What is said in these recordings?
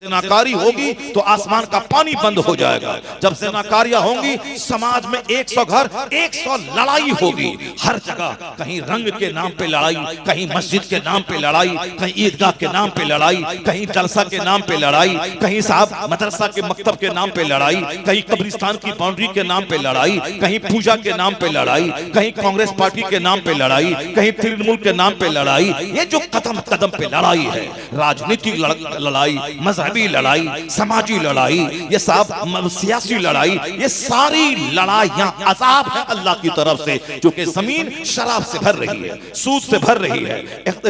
ज़िनाकारी होगी तो आसमान का पानी बंद हो जाएगा। जब ज़िनाकारियां होंगी समाज में 100 घर 100 लड़ाई होगी। हर जगह कहीं रंग के नाम पे लड़ाई, कहीं मस्जिद के नाम पे लड़ाई, कहीं ईदगाह के नाम पे लड़ाई, कहीं जलसा के नाम पे लड़ाई, कहीं साहब मदरसा के मकतब के नाम पे लड़ाई, कहीं कब्रिस्तान की बाउंड्री के नाम पे लड़ाई, कहीं पूजा के नाम पे लड़ाई, कहीं कांग्रेस पार्टी के नाम पे लड़ाई, कहीं तृणमूल के नाम पे लड़ाई। ये जो कदम कदम पे लड़ाई है, राजनीतिक लड़ाई, मजहबी लड़ाई, समाजी लड़ाई, ये सब सियासी लड़ाई, ये सारी लड़ाइयां अजाब है अल्लाह की तरफ से। क्योंकि जमीन शराब से भर रही है, सूद से भर रही है,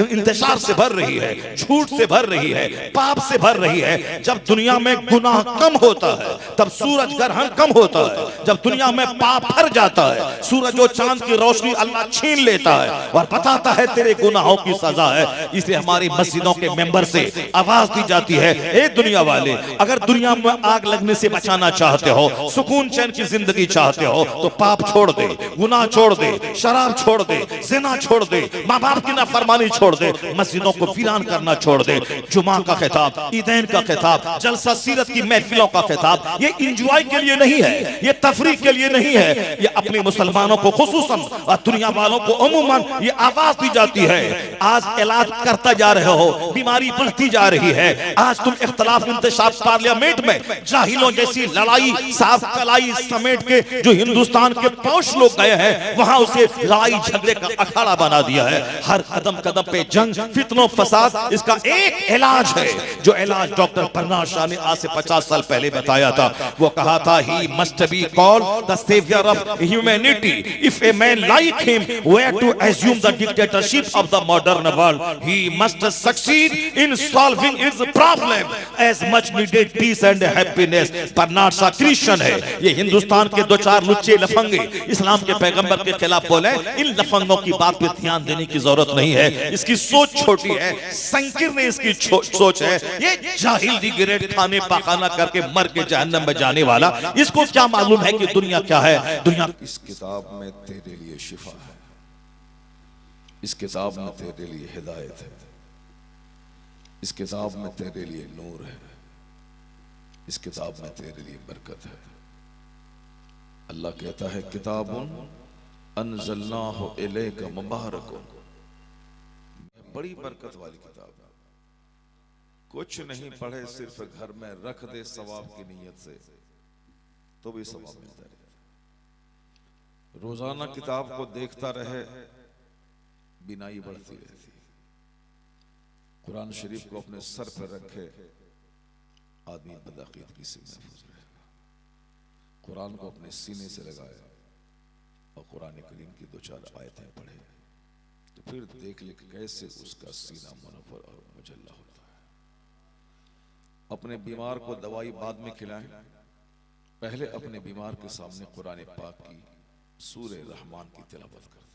इंतशार से भर रही है, झूठ से भर रही है, पाप से भर रही है। जब दुनिया में गुनाह कम होता है तब सूरज ग्रहण कम होता है। जब दुनिया में पाप भर जाता है, सूरज और चांद की रोशनी अल्लाह छीन लेता है और बताता है तेरे गुनाहों की सजा है। इसलिए हमारी मस्जिदों के मेंबर से आवाज दी जाती है, ए दुनिया वाले, अगर दुनिया में आग लगने से बचाना चाहते हो, सुकून चैन की जिंदगी चाहते हो, तो पाप छोड़ दे, गुनाह छोड़ दे, शराब छोड़ दे, जिना छोड़ दे, माँ बाप की नाफरमानी छोड़ दे, मस्जिदों को वीरान करना छोड़ दे। जुमा का खिताब, ईदैन का खिताब, जलसा सीरत की महफिलों का खिताब ये इंजॉय के लिए नहीं है, ये तफरीक के लिए नहीं है, ये अपने मुसलमानों को खुसूसन और दुनिया वालों को अमूमन ये आवाज दी जाती है। आज इलाज करता जा रहे हो, बीमारी बढ़ती जा रही है। आज तुम इख्तलाफ इंतशार पार्लियामेंट में जाहिलों जैसी लड़ाई साफ कलाई समेट के जो हिंदुस्तान के पौष लोग गए हैं, वहां उसे लड़ाई झगड़े का अखाड़ा बना दिया है। हर कदम कदम पे जंग, फितनों, फसाद, इसका एक इलाज है, जो इलाज डॉक्टर परनाज शाह ने आज से 50 साल पहले बताया था। वो कहा था, he must be called the saviour of humanity. If a man like him were to assume the dictatorship of the modern world, he must succeed in solving its problem as much needed peace and happiness। Parnaaz Shah Christian है, ये हिंदुस्तान के दो चार लुच्चे लफंगे इस्लाम के पैगंबर के खिलाफ बोले, इन लफंगों की बात पे ध्यान देने की जरूरत नहीं है। इसकी सोच छोटी है, संकीर्ण इसकी सोच है। ये जाहिल दी ग्रेड खाने पाखाना करके मर के जहन्नम में जाने वाला, इसको क्या मालूम है कि दुनिया क्या है। दुनिया इस किताब में तेरे लिए शिफा है, इस किताब में तेरे लिए हिदायत है, इस किताब में तेरे लिए नूर है, इस किताब में तेरे लिए बरकत है। अल्लाह कहता है, किताबुन अनज़लनाहु इलैका मुबारकुन, बड़ी बरकत वाली किताब है। कुछ नहीं पढ़े, सिर्फ घर में रख दे सवाब की नीयत से, तो भी सवाब मिलता है। रोजाना किताब को देखता रहे, बिनाई बढ़ती रहती है। कुरान शरीफ को अपने सर पर रखे, आदमी बदअकीदगी से महफूज रहेगा। कुरान को अपने सीने से लगाए और कुरान करीम की 2-4 आयतें पढ़े, तो फिर देख ले कैसे उसका सीना मुनव्वर और मुजल्ला होता है। अपने बीमार को दवाई बाद में खिलाएं, पहले अपने बीमार के सामने कुरान पाक की सूरे रहमान की तिलावत कर दे।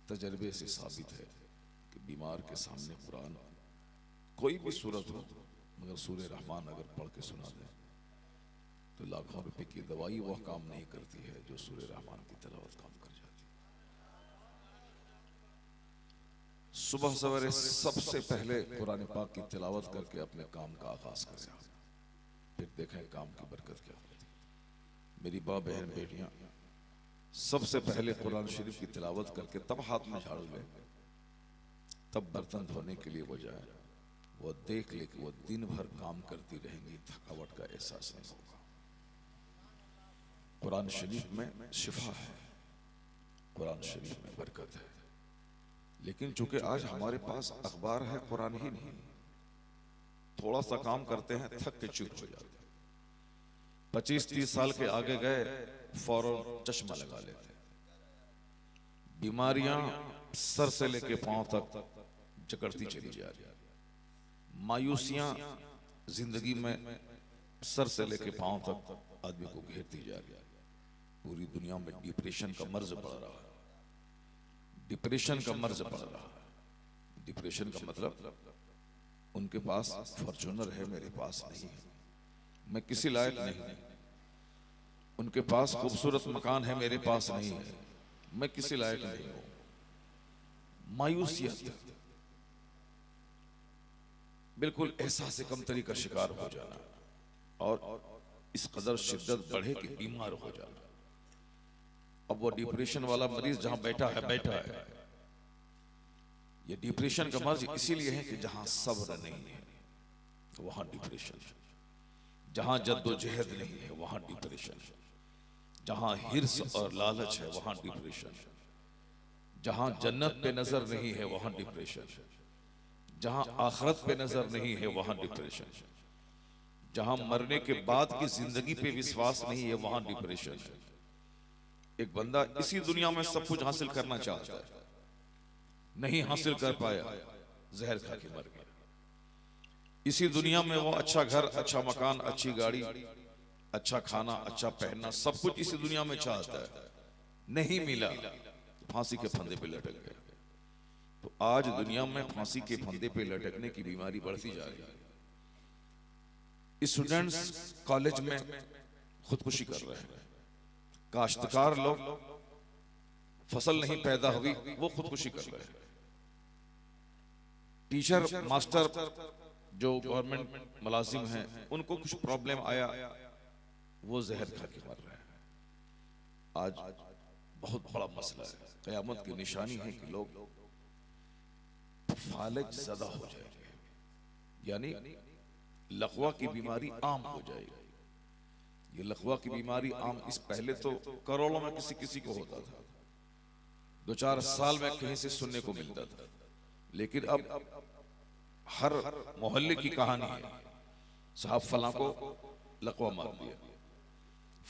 तजर्बे से साबित है कि बीमार के सामने कुरान कोई भी सूरत हो, मगर सूरे रहमान अगर पढ़ के सुना दे तो लाखों रुपए की दवाई वह काम नहीं करती है जो सूरे रहमान की तिलावत काम कर जाती है। सुबह सवेरे सबसे पहले कुरान पाक की तिलावत करके अपने काम का आगाज करें, फिर देखें काम की बरकत क्या होती है। मेरी माँ बहन बेटियां, सबसे पहले कुरान शरीफ की तिलावत करके तब हाथ में झाड़ू ले, तब बर्तन धोने के लिए वो जाए, वो देख ले कि वो दिन भर काम करती रहेंगी, थकावट का एहसास नहीं होगा। कुरान शरीफ में शिफा है, कुरान शरीफ में बरकत है। लेकिन चूंकि आज हमारे पास अखबार है, कुरान ही नहीं, थोड़ा सा काम करते हैं, थक के चुप हो जाते हैं। 25-30 साल के आगे गए, फौरन चश्मा लगा लेते। बीमारियां सर से लेके पांव तक जकड़ती चली जा रही, मायूसियां जिंदगी में सर से लेके पांव तक आदमी को घेरती जा रही है। पूरी दुनिया में डिप्रेशन का मर्ज बढ़ रहा है, डिप्रेशन का मर्ज बढ़ रहा है। डिप्रेशन का मतलब, उनके पास फॉर्च्यूनर है, मेरे पास नहीं है, मैं किसी लायक नहीं, उनके पास खूबसूरत मकान है, मेरे पास नहीं है, मैं किसी लायक नहीं हूं। मायूसियत, बिल्कुल एहसास कमतरी का शिकार हो जाना और इस कदर शिद्दत बढ़े कि बीमार हो जाना। अब वो डिप्रेशन वाला मरीज जहां बैठा है, ये डिप्रेशन का मर्ज इसीलिए है कि जहां सब्र नहीं है वहां डिप्रेशन, जहां जद्दोजहद नहीं है वहां डिप्रेशन, जहां हिर्स और लालच है वहां डिप्रेशन, जहां जन्नत पे नजर नहीं है वहां डिप्रेशन, जहां आखिरत पे नजर नहीं है वहां डिप्रेशन, जहां मरने के बाद की जिंदगी पे विश्वास नहीं है वहां डिप्रेशन है। एक बंदा इसी दुनिया में सब कुछ हासिल करना चाहता है, नहीं हासिल कर पाया, जहर खा के मर गया। इसी दुनिया में वो अच्छा घर, अच्छा मकान, अच्छी गाड़ी, अच्छा खाना, अच्छा पहनना, सब कुछ इसी दुनिया में चाहता है, नहीं मिला तो फांसी के फंदे पे लटक गया। तो आज दुनिया में फांसी के फंदे पे लटकने की बीमारी बढ़ती जा रही है। स्टूडेंट्स कॉलेज में खुदकुशी कर रहे हैं, काश्तकार लोग फसल नहीं पैदा हुई वो खुदकुशी कर रहे हैं, टीचर मास्टर जो गवर्नमेंट मुलाजिम हैं उनको कुछ प्रॉब्लम आया वो जहर खा के मर रहे हैं। आज बहुत बड़ा मसला है, क़यामत की निशानी है कि लोग फालिज ज़दा हो जाएंगे, यानी लकवा की बीमारी आम हो जाएगी। ये लकवा की बीमारी आम, इस पहले तो करोड़ों में किसी किसी को होता था, 2-4 साल में कहीं से सुनने को मिलता था, लेकिन अब हर मोहल्ले की कहानी है, साहब फलां को लकवा मार दिया।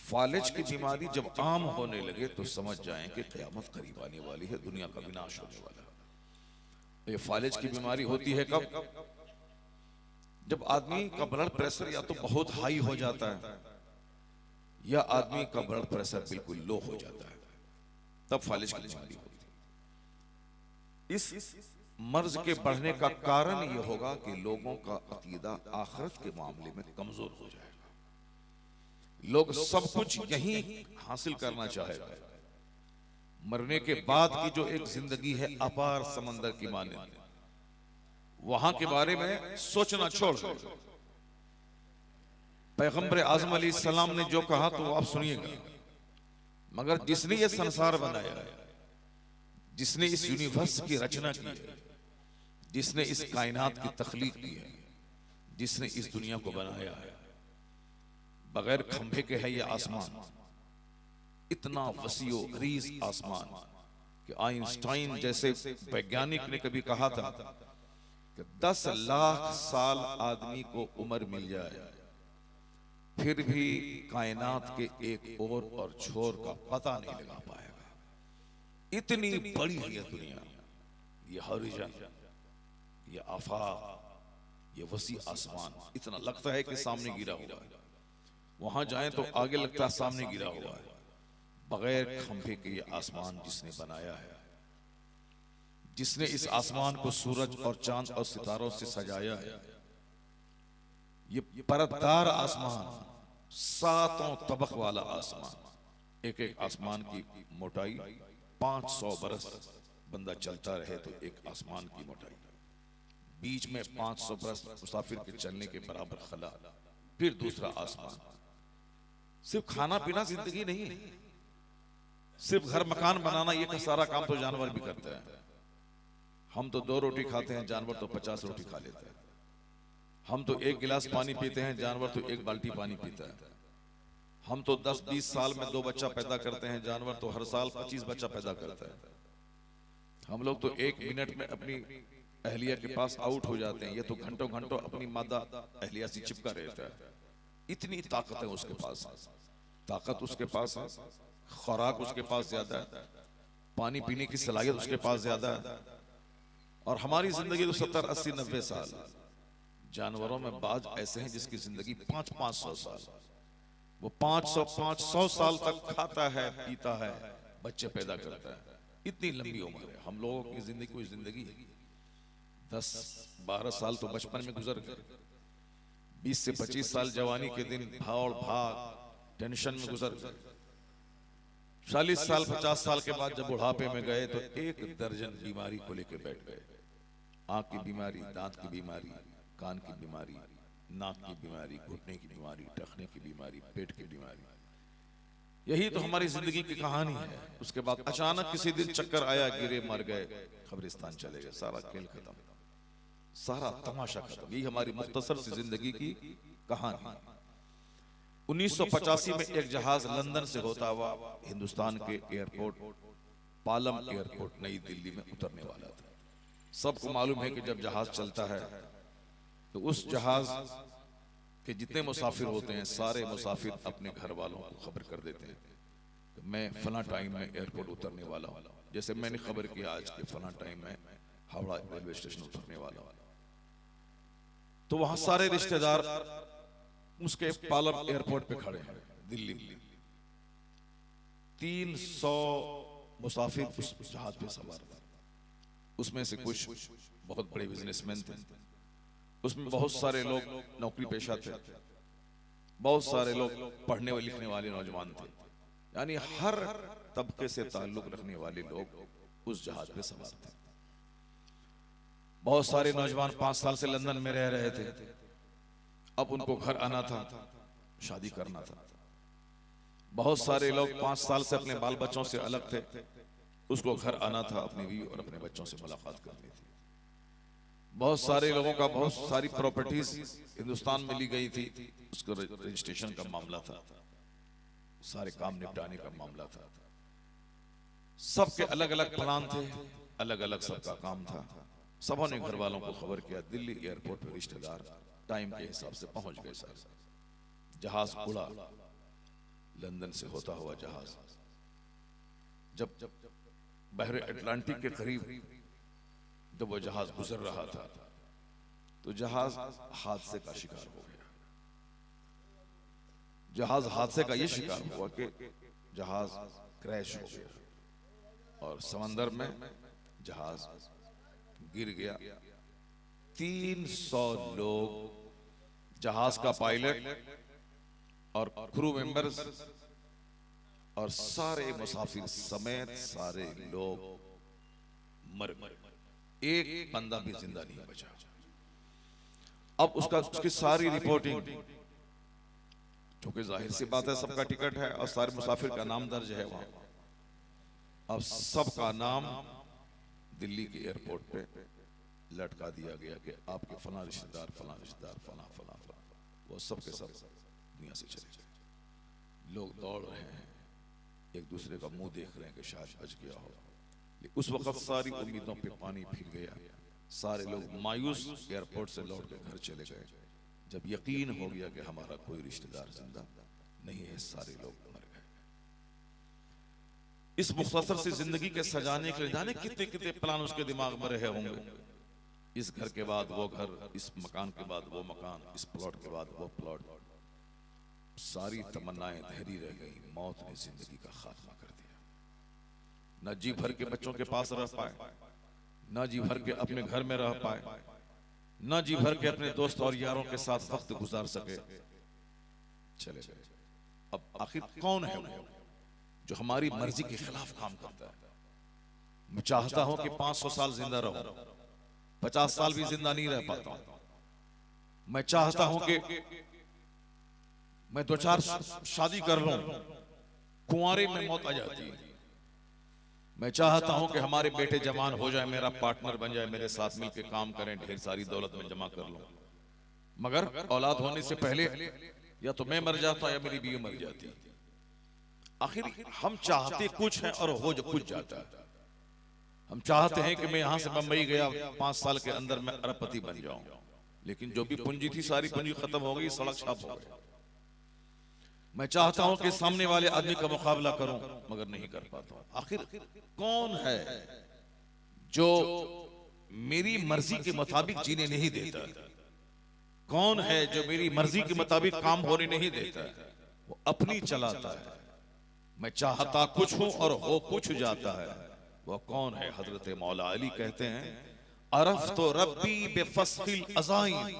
फालिज की बीमारी जब आम होने लगे तो समझ जाएं कि क़यामत करीब आने वाली है, दुनिया का विनाश होने वाला है। ये फालिज की बीमारी होती है कब? जब आदमी का ब्लड प्रेशर या तो बहुत हाई हो जाता है या आदमी का ब्लड प्रेशर बिल्कुल लो हो जाता है, तब फालिज की बीमारी होती है। इस मर्ज के बढ़ने का कारण यह होगा कि लोगों का अकीदा आखिरत के मामले में कमजोर हो जाएगा। लोग सब कुछ यहीं हासिल करना चाहेगा, मरने के बाद की जो एक जिंदगी है अपार समंदर की माने, वहां के बारे में सोचना छोड़ दो। पैगंबर आज़म अलैहिस्सलाम ने जो कहा तो आप सुनिएगा, मगर जिसने ये संसार बनाया है, जिसने इस यूनिवर्स की रचना की है, जिसने इस कायनात की तख्लीक की है, जिसने इस दुनिया को बनाया है, बगैर खंभे के है ये आसमान, इतना वसीओ गरीज आसमान कि आइंस्टाइन जैसे वैज्ञानिक ने कभी कहा था कि 10 लाख साल आदमी को उम्र मिल जाए फिर भी कायनात के एक और छोर का पता नहीं लगा पाएगा। इतनी बड़ी है ये दुनिया, ये हॉरिजन, ये आफाक, ये वसी आसमान, इतना लगता है कि सामने गिरा हुआ है, वहां जाएं तो आगे लगता है सामने गिरा हुआ है। बगैर खंभे के ये आसमान जिसने बनाया है, जिसने इस आसमान को सूरज और चांद और सितारों से सजाया है, ये परतदार आसमान, 7 तबक वाला आसमान, एक एक आसमान की मोटाई 500 बरस बंदा चलता रहे तो एक आसमान की मोटाई, बीच में 500 बरस मुसाफिर के चलने के बराबर खला, फिर दूसरा आसमान। सिर्फ खाना पीना जिंदगी नहीं है, सिर्फ घर मकान बनाना ये सारा काम तो जानवर भी करते हैं। हम तो 2 रोटी खाते हैं, जानवर तो 50 रोटी खा लेते हैं। हम तो 1 गिलास पानी पीते हैं, जानवर तो 1 बाल्टी पानी पीता है। हम तो 10-20 साल में 2 बच्चा पैदा करते हैं, जानवर तो हर साल 25 बच्चा पैदा करता है। हम लोग तो 1 मिनट में अपनी अहलिया के पास आउट हो जाते हैं, ये तो घंटों घंटों अपनी मादा अहलिया से चिपका रहता है। इतनी ताकत है उसके पास, ताकत उसके पास है, खुराक उसके पास ज्यादा है, पानी पीने की सलाहियत उसके पास ज्यादा है। और हमारी जिंदगी तो 70, 80, 90 साल। जानवरों में बाज ऐसे हैं जिसकी जिंदगी 500-500 साल, वो 500 साल तक खाता है, पीता है, बच्चे पैदा करता है। इतनी लंबी उम्र है। हम लोगों की जिंदगी कोई जिंदगी है 10-12 साल तो बचपन में गुजर गए, 20 से 25 साल जवानी के दिन भाग भाग टेंशन में गुजर गए, 40 साल 50 साल के बाद जब बुढ़ापे में गए तो 1 दर्जन बीमारी को लेकर बैठ गए। आंख की बीमारी, दांत की बीमारी, कान की बीमारी, नाक की बीमारी, घुटने की बीमारी, टखने की बीमारी, पेट की बीमारी। यही तो हमारी जिंदगी की कहानी है। उसके बाद अचानक किसी दिन चक्कर आया, गिरे, मर गए, कब्रिस्तान चले गए, सारा खेल खत्म, सारा तमाशा खत्म। यही हमारी मुख्तसर सी जिंदगी की कहानी। 1985 में एक जहाज लंदन से होता हुआ हिंदुस्तान के एयरपोर्ट पालम एयरपोर्ट नई दिल्ली में उतरने वाला था। सबको मालूम है कि जब जहाज चलता है तो उस जहाज के जितने मुसाफिर होते हैं सारे मुसाफिर अपने घर वालों को खबर कर देते हैं कि मैं फला टाइम में एयरपोर्ट उतरने वाला हूँ। जैसे मैंने खबर किया आज के फला टाइम में हावड़ा रेलवे स्टेशन उतरने वाला हूँ, तो वहां सारे रिश्तेदार उसके पालम एयरपोर्ट पे खड़े हैं दिल्ली में। 300 मुसाफिर उस जहाज पे सवार थे। उसमें से कुछ बहुत बड़े बिजनेसमैन थे, उसमें बहुत सारे लोग नौकरी पेशा थे, बहुत सारे लोग पढ़ने व लिखने वाले नौजवान थे। यानी हर तबके से ताल्लुक रखने वाले लोग उस जहाज पे सवार थे। बहुत सारे नौजवान 5 साल से लंदन में रह रहे थे, अब उनको घर आना था, शादी करना था। बहुत सारे लोग 5 साल से अपने बाल बच्चों से अलग थे, उसको घर आना था, अपनी बीवी और अपने बच्चों से मुलाकात करनी थी। बहुत सारे लोगों का बहुत सारी प्रॉपर्टीज हिंदुस्तान में ली गई थी, उसको रजिस्ट्रेशन का मामला था, सारे काम निपटाने का मामला था। सबके अलग अलग प्लान थे, अलग अलग सबका काम था। सबों ने घर वालों को खबर किया। दिल्ली एयरपोर्ट पर रिश्तेदार टाइम के हिसाब से पहुंच गए। सर जहाज उड़ा, लंदन से होता हुआ जहाज जब बहरे अटलांटिक के करीब जब वो जहाज गुजर रहा था तो जहाज हादसे का शिकार हो गया। जहाज हादसे का ये शिकार हुआ कि जहाज क्रैश हो गया और समंदर में जहाज गिर गया। 300 लोग, जहाज का पायलट और क्रू मेंबर्स और सारे मुसाफिर समेत सारे लोग मर गए। एक बंदा भी जिंदा नहीं बचा। अब उसकी सारी रिपोर्टिंग, क्योंकि जाहिर सी बात है सबका टिकट है और सारे मुसाफिर का नाम दर्ज है वहां। अब सबका नाम दिल्ली के एयरपोर्ट पे लटका दिया गया कि आपके फला रिश्तेदार फला फला फला, वो सब के सब दुनिया से चले गए। लोग दौड़ रहे हैं, एक दूसरे का मुंह देख रहे हैं कि शायद बच गया हो। उस वक्त सारी उम्मीदों पे पानी फिर गया। सारे लोग मायूस एयरपोर्ट से लौट के घर चले गए। जब यकीन हो गया कि हमारा कोई रिश्तेदार जिंदा नहीं है, सारे लोग मर गए। इस मुख्तसर सी जिंदगी के सजाने के लिए जाने कितने कितने प्लान उसके दिमाग में रहे होंगे। इस घर के बाद वो घर, इस मकान के बाद वो मकान, इस प्लॉट के बाद वो प्लॉट। सारी तमन्नाएं धरी रह गई। मौत ने जिंदगी का खात्मा कर दिया। न जी भर के बच्चों के पास रह पाए, न जी भर के अपने घर में रह पाए, न जी भर के अपने दोस्त और यारों के साथ वक्त गुजार सके, चले गए। अब आखिर कौन है वो जो हमारी मर्जी के खिलाफ काम करता है? मैं चाहता हूं कि 500 साल जिंदा रहूं, 50 साल भी जिंदा नहीं रह पाता हूं। मैं चाहता हूं कि मैं 2-4 शादी कर लूं, कुंवारे में मौत आ जाती है। मैं चाहता हूं कि हमारे बेटे जवान हो जाए, मेरा पार्टनर बन जाए, मेरे साथ मिलकर काम करें, ढेर सारी दौलत में जमा कर लूं। मगर औलाद होने से पहले या तो मैं मर जाता या मेरी बीवी मर जाती। आखिर हम चाहते कुछ है और हो जो कुछ जाता है। हम चाहते हैं कि मैं यहां से बंबई गया, 5 साल के अंदर मैं अरबपति बन जाऊं, लेकिन जो भी पूंजी थी सारी पूंजी खत्म हो गई, सड़क छाप हो गई। मैं चाहता हूं कि सामने वाले आदमी का मुकाबला करूं, मगर नहीं कर पाता हूं। आखिर कौन है जो मेरी मर्जी के मुताबिक जीने नहीं देता? कौन है जो मेरी मर्जी के मुताबिक काम होने नहीं देता? वो अपनी चलाता है। मैं चाहता कुछ हूं और हो कुछ जाता है। वो कौन है? हजरत मौला अली कहते हैं, अरफ तो रब्बी बेफस्खिल अज़ाइन,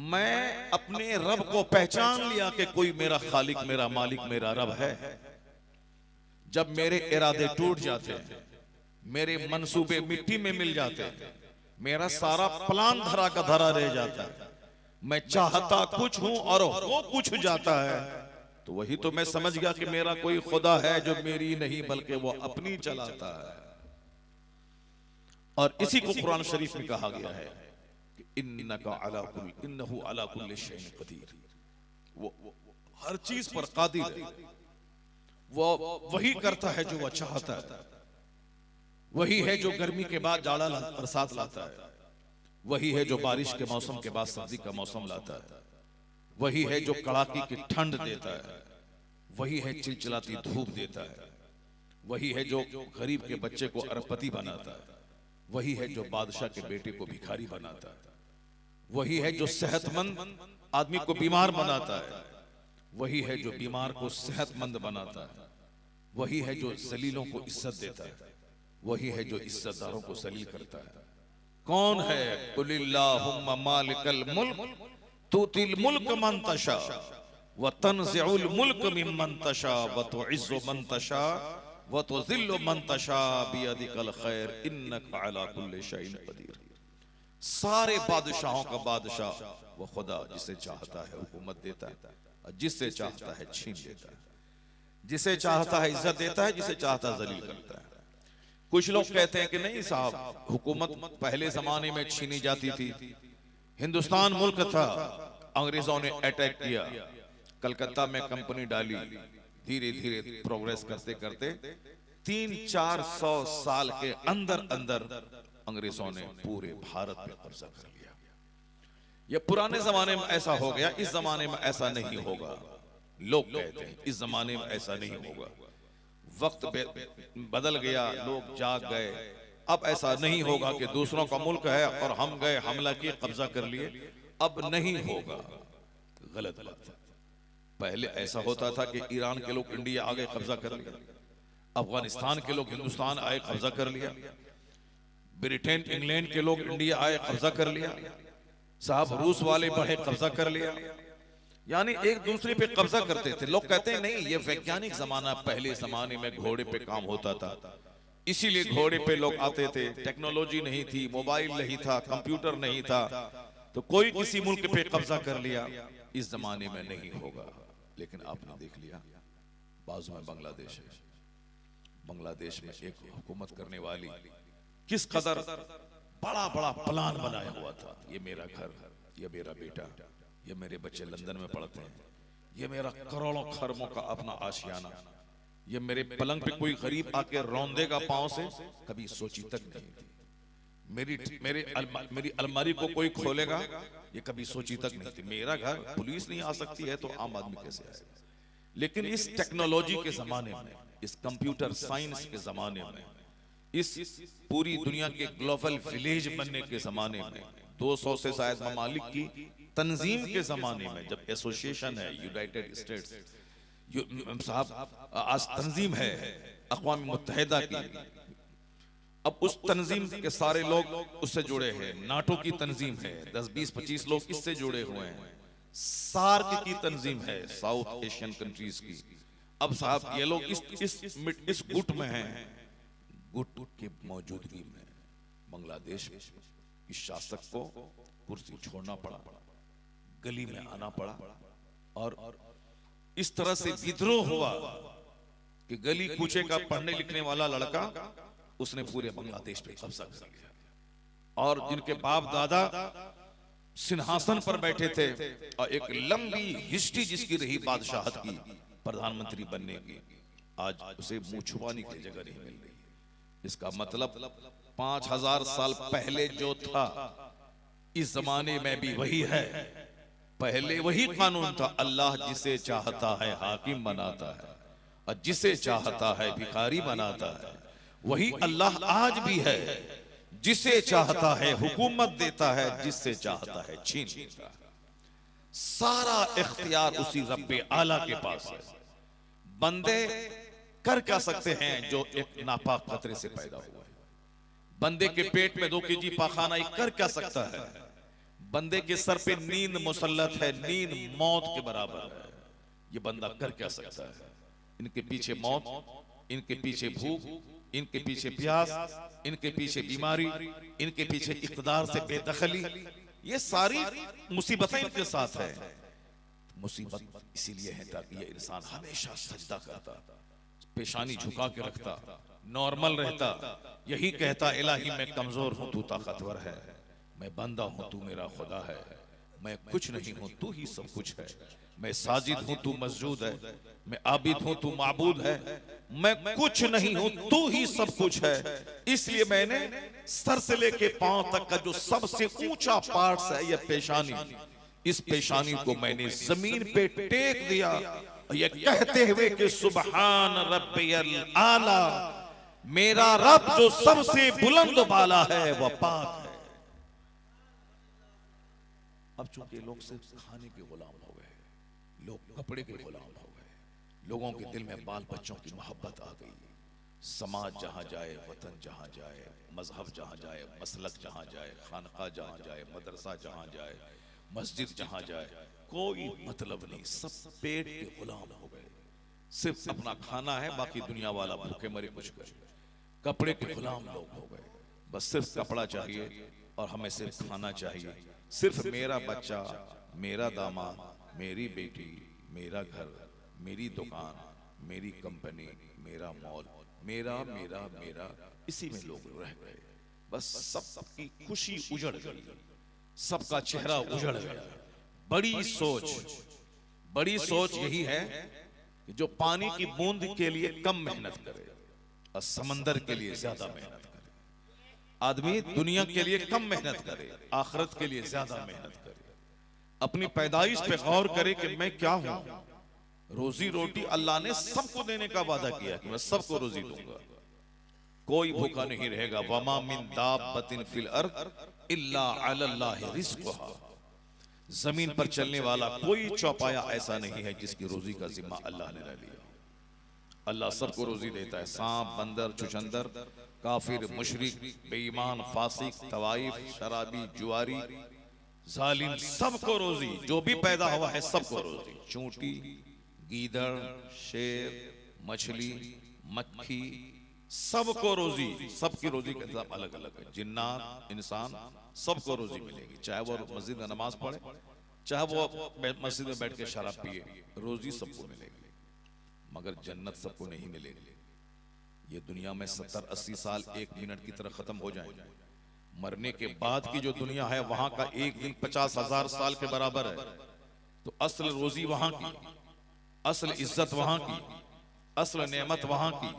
मैं अपने रब को पहचान लिया कि कोई मेरा खालिक, मेरा मालिक, मेरा रब है। जब मेरे इरादे टूट जाते हैं, मेरे मंसूबे मिट्टी में मिल जाते हैं, मेरा सारा प्लान धरा का धरा रह जाता है। मैं चाहता कुछ हूं और हो कुछ जाता है। तो वही तो मैं समझ गया कि मेरा कोई खुदा है जो मेरी नहीं बल्कि वो अपनी चलाता है। और इसी को कुरान शरीफ में कहा गया है कि इन्नहु अला कुल्लि शैइन कदीर, वो हर चीज पर कादिर है। वो वही करता है जो वह चाहता है। वही है जो गर्मी के बाद जाड़ा बरसात लाता है। वही है जो बारिश के मौसम के बाद सर्दी का मौसम लाता है। वही है जो कड़ाके की ठंड देता है। वही है चिलचिलाती धूप देता है। वही है जो गरीब के बच्चे को अरबपति बनाता है। वही है जो बादशाह के बेटे को भिखारी बनाता है। वही है जो सेहतमंद आदमी को बीमार बनाता है। वही है जो बीमार को सेहतमंद बनाता है। वही है जो जलीलों को इज्जत देता है। वही है जो इज्जतदारों को जलील करता है। कौन है? कुलिल्लाहुम्मा मालिकल मुल्क तुतिल मुल्क मन तशा व तनज़िउल मुल्क मिम्मन तशा व तुइज़्ज़ु मन तशा व तुज़िल्लु मन तशा बियदिकल खैर इन्नका अला कुल्लि शैइन कदीर। सारे बादशाहों का बादशाह वो खुदा, जिसे चाहता है हुकूमत देता है और जिससे चाहता है छीन लेता है। जिसे चाहता है इज्जत देता है, जिसे चाहता है जलील करता है। कुछ लोग कहते हैं कि नहीं साहब, हुकूमत पहले जमाने में छीनी जाती थी। हिंदुस्तान मुल्क था, अंग्रेजों ने अटैक किया, कलकत्ता में कंपनी डाली, धीरे धीरे प्रोग्रेस करते करते 300-400 साल के अंदर अंदर अंग्रेजों ने पूरे भारत पे कब्जा कर लिया। यह पुराने जमाने में ऐसा हो गया, इस जमाने में ऐसा नहीं होगा। लोग कहते हैं इस जमाने में ऐसा नहीं होगा। वक्त बदल गया, लोग जाग गए। अब ऐसा नहीं होगा कि दूसरों का मुल्क है और हम गए, हमला किए, कब्जा कर लिए। अब नहीं होगा, गलत बात है। पहले ऐसा होता था कि ईरान के लोग इंडिया आ गए, कब्जा कर लिया। अफगानिस्तान के लोग हिंदुस्तान आए, कब्जा कर लिया। ब्रिटेन इंग्लैंड के लोग इंडिया आए, कब्जा कर लिया। साहब रूस वाले बढ़े, कब्जा कर लिया। यानी एक दूसरे पे कब्जा करते थे। लोग कहते हैं नहीं, ये वैज्ञानिक जमाना, पहले जमाने में घोड़े पे काम होता था, इसीलिए घोड़े पे लोग आते थे। टेक्नोलॉजी नहीं थी, मोबाइल नहीं था, कंप्यूटर नहीं था, तो कोई किसी मुल्क पे कब्जा कर लिया। इस जमाने में नहीं होगा। लेकिन आपने देख लिया, बाजू में बांग्लादेश है। बांग्लादेश में एक हुकूमत करने वाली किस कदर बड़ा बड़ा प्लान बनाया हुआ था। ये मेरा घर, ये मेरा बेटा, ये मेरे बच्चे लंदन में पढ़ते हैं, ये मेरा करोड़ों खरबों का अपना आशियाना, ये मेरे पलंग पे कोई गरीब आके रौंदेगा पांव से, कभी सोची तक नहीं थी। मेरी अलमारी को कोई खोलेगा, ये कभी सोची तक नहीं थी। मेरा घर पुलिस नहीं आ सकती है तो आम आदमी कैसे आएगा? लेकिन इस टेक्नोलॉजी के जमाने में, इस कंप्यूटर साइंस के जमाने में, इस पूरी दुनिया के ग्लोबल विलेज बनने के जमाने में, 200 से शायद ममालिक की तंजीम के जमाने में, जब एसोसिएशन है यूनाइटेड स्टेट्स साहब, आज तंजीम है अक़वाम मुत्तहिदा की, अब उस तंजीम के सारे लोग उससे जुड़े हैं। नाटो की तंजीम है, 10-20-25 लोग इससे जुड़े हुए हैं। सार्क की तंजीम है, साउथ एशियन कंट्रीज की। अब साहब ये लोग इस गुट में हैं। गुट की मौजूदगी में बांग्लादेश इस शासक को कुर्सी छोड़ना पड़ा, गली में आना पड़ा, और इस तरह से विद्रोह हुआ कि गली कूचे का पढ़ने लिखने वाला लड़का, उसने पूरे बांग्लादेश पे कब्जा कर लिया। और जिनके बाप दादा सिंहासन पर बैठे थे और एक लंबी हिस्ट्री जिसकी रही बादशाहत की, प्रधानमंत्री बनने की, आज उसे मुंह छुपाने की जगह नहीं मिल रही। इसका मतलब 5000 साल पहले जो था, इस जमाने में भी वही है। पहले वही कानून था, अल्लाह जिसे चाहता है हाकिम बनाता है और जिसे चाहता है भिखारी बनाता है। वही अल्लाह आज भी है, जिसे चाहता है हुकूमत देता है, जिससे चाहता है छीन लेता है। सारा इख्तियार उसी रब्बे आला के पास है। बंदे कर क्या सकते हैं जो एक नापाक कतरे से पैदा हुआ है? बंदे के पेट में 2 केजी पाखाना कर क्या सकता है? बंदे के सर पे नींद मुसल्लत है, नींद मौत के बराबर है। ये बंदा कर क्या सकता है? इनके पीछे मौत, इनके पीछे भूख, इनके पीछे प्यास, इनके पीछे बीमारी, इनके पीछे इख्तिदार से बेदखली, ये सारी मुसीबतें इनके साथ है। मुसीबत इसीलिए है ताकि ये इंसान हमेशा सजदा करता, पेशानी झुका के रखता, नॉर्मल रहता, यही कहता इलाही मैं कमजोर हूं तू ताकतवर है, मैं बंदा हूं तू मेरा खुदा है, मैं कुछ नहीं हूं तू ही सब कुछ है, मैं साजिद हूं तू मस्जूद है, मैं आबिद हूं तू माबूद है, मैं कुछ नहीं हूं तू ही सब कुछ है। इसलिए मैंने सर से लेके पांव तक का जो सबसे ऊंचा पार्ट है यह पेशानी, इस पेशानी को मैंने जमीन पे टेक दिया, ये कहते हुए कि सुबहान रब्बियल आला, मेरा रब जो सबसे बुलंद बाला है वह पाक है। अब चूंकि लोग सिर्फ खाने के गुलाम हो गए, लोग कपड़े के गुलाम हो गए, लोगों के दिल में बाल बच्चों की मोहब्बत आ गई। समाज जहां जाए, वतन जहां जाए, मजहब जहां जाए, मसलक जहां जाए, खानका जहां जाए, मदरसा जहां जाए, मस्जिद जहां जाए, कोई मतलब नहीं, सब पेट के गुलाम हो गए। सिर्फ अपना खाना है, बाकी दुनिया वाला भूखे मरे कुछ करे। कपड़े के गुलाम लोग हो गए, बस सिर्फ कपड़ा चाहिए और हमें सिर्फ खाना चाहिए। सिर्फ मेरा बच्चा, मेरा दामाद, मेरी बेटी, मेरा घर, मेरी दुकान, मेरी कंपनी, मेरा मॉल, मेरा मेरा मेरा, इसी में लोग रह गए। बस सबकी खुशी उजड़ गई, सबका चेहरा उजड़ गया। बड़ी सोच यही है कि जो पानी की बूंद के लिए कम मेहनत करे और समंदर के लिए ज्यादा मेहनत करे। आदमी दुनिया के लिए कम मेहनत करे, आखिरत के लिए ज्यादा मेहनत करे। अपनी पैदाइश पे गौर करे कि मैं क्या हूं। रोजी रोटी अल्लाह ने सबको देने का वादा किया कि मैं सबको रोजी दूंगा, कोई भूखा नहीं रहेगा। वमा मिन दाब्बतिन फिल अर्द इल्ला अलल्लाहि रिज़्क़ुहा, जमीन पर चलने वाला कोई चौपाया ऐसा नहीं है जिसकी रोजी का जिम्मा अल्लाह ने ले लिया। अल्लाह सबको रोजी देता है, सांप, बंदर, चुचंदर, काफिर, मुशरिक, बेईमान, फासिक, तवाइफ, शराबी, जुआरी, जालिम, सबको रोजी। जो भी पैदा हुआ है सबको रोजी। चूंटी, गीदड़, शेर, मछली, मक्खी, सबको रोजी। सबकी रोजी का इंतजाम अलग अलग है। जिन्नात, इंसान, सबको रोजी मिलेगी, चाहे वो मस्जिद में नमाज पढ़े, चाहे वो मस्जिद में बैठ के शराब पिए, रोजी सबको मिलेगी। मगर जन्नत सबको नहीं मिलेगी। ये दुनिया में 70-80 साल 1 मिनट की तरह खत्म हो जाएंगे। मरने के बाद की जो दुनिया है वहां का एक दिन 50,000 साल के बराबर है। तो असल रोजी वहां की, असल इज्जत वहां की, असल नेमत वहां की,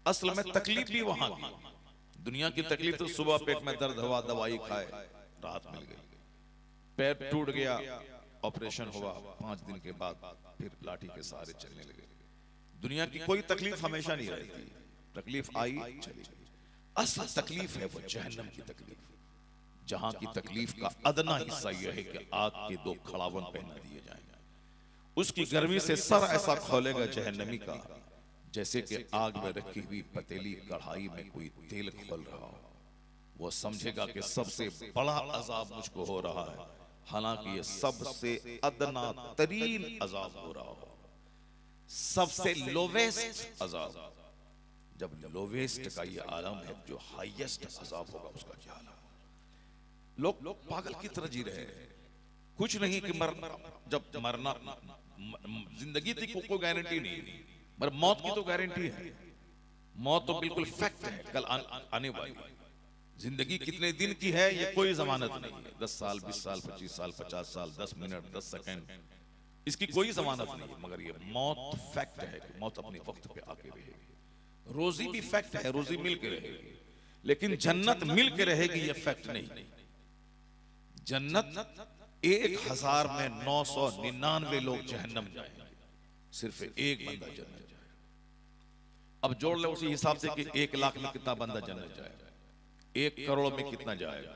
असल में तकलीफ भी वहां की। दुनिया की तकलीफ तो सुबह पेट में दर्द हुआ, दवाई खाए, राहत मिल गई। पैर टूट गया, ऑपरेशन हुआ, 5 दिन के बाद फिर लाठी के सहारे चलने लगे। दुनिया की कोई तकलीफ हमेशा नहीं रहती, तकलीफ आई चली गई। असल तकलीफ है वो जहन्नम की तकलीफ, जहां की तकलीफ का अदना हिस्सा यह है कि आग के 2 खड़ावन पहना दिए जाएंगे। उसकी गर्मी से सर ऐसा खोलेगा जहन्नमी का जैसे कि आग में रखी हुई पतीली कढ़ाई में कोई तेल खोल रहा हो। वो समझेगा कि सबसे बड़ा अजाब मुझको हो रहा है, हालांकि ये सबसे अदना तरीन अजाब हो रहा हो। सबसे लोवेस्ट अजाब, जब लोवेस्ट का ये आलम है, जो हाईएस्ट अजाब होगा उसका क्या हाल है। लोग पागल की तरह जी रहे हैं। कुछ नहीं कि जब मरना, जिंदगी की कोई गारंटी नहीं, पर मौत की तो गारंटी है। मौत तो बिल्कुल फैक्ट है, कल आने वाली। जिंदगी कितने दिन की है ये कोई जमानत नहीं है। 10 साल, 20 साल, 25 साल, 50 साल, 10 मिनट, 10 सेकंड, इसकी कोई जमानत नहीं है। मगर ये मौत फैक्ट है कि मौत अपने वक्त पे आके रहेगी। रोजी भी फैक्ट है, रोजी मिल के रहेगी, लेकिन जन्नत मिल के रहेगी ये फैक्ट नहीं। जन्नत 1000 में 999 लोग जहन्नम जाएंगे, सिर्फ एक बंदा जन्नत जाएगा। अब जोड़ ले उसी हिसाब से कि 1 लाख में कितना बंदा जन्नत जाएगा, 1 करोड़ में कितना जाएगा,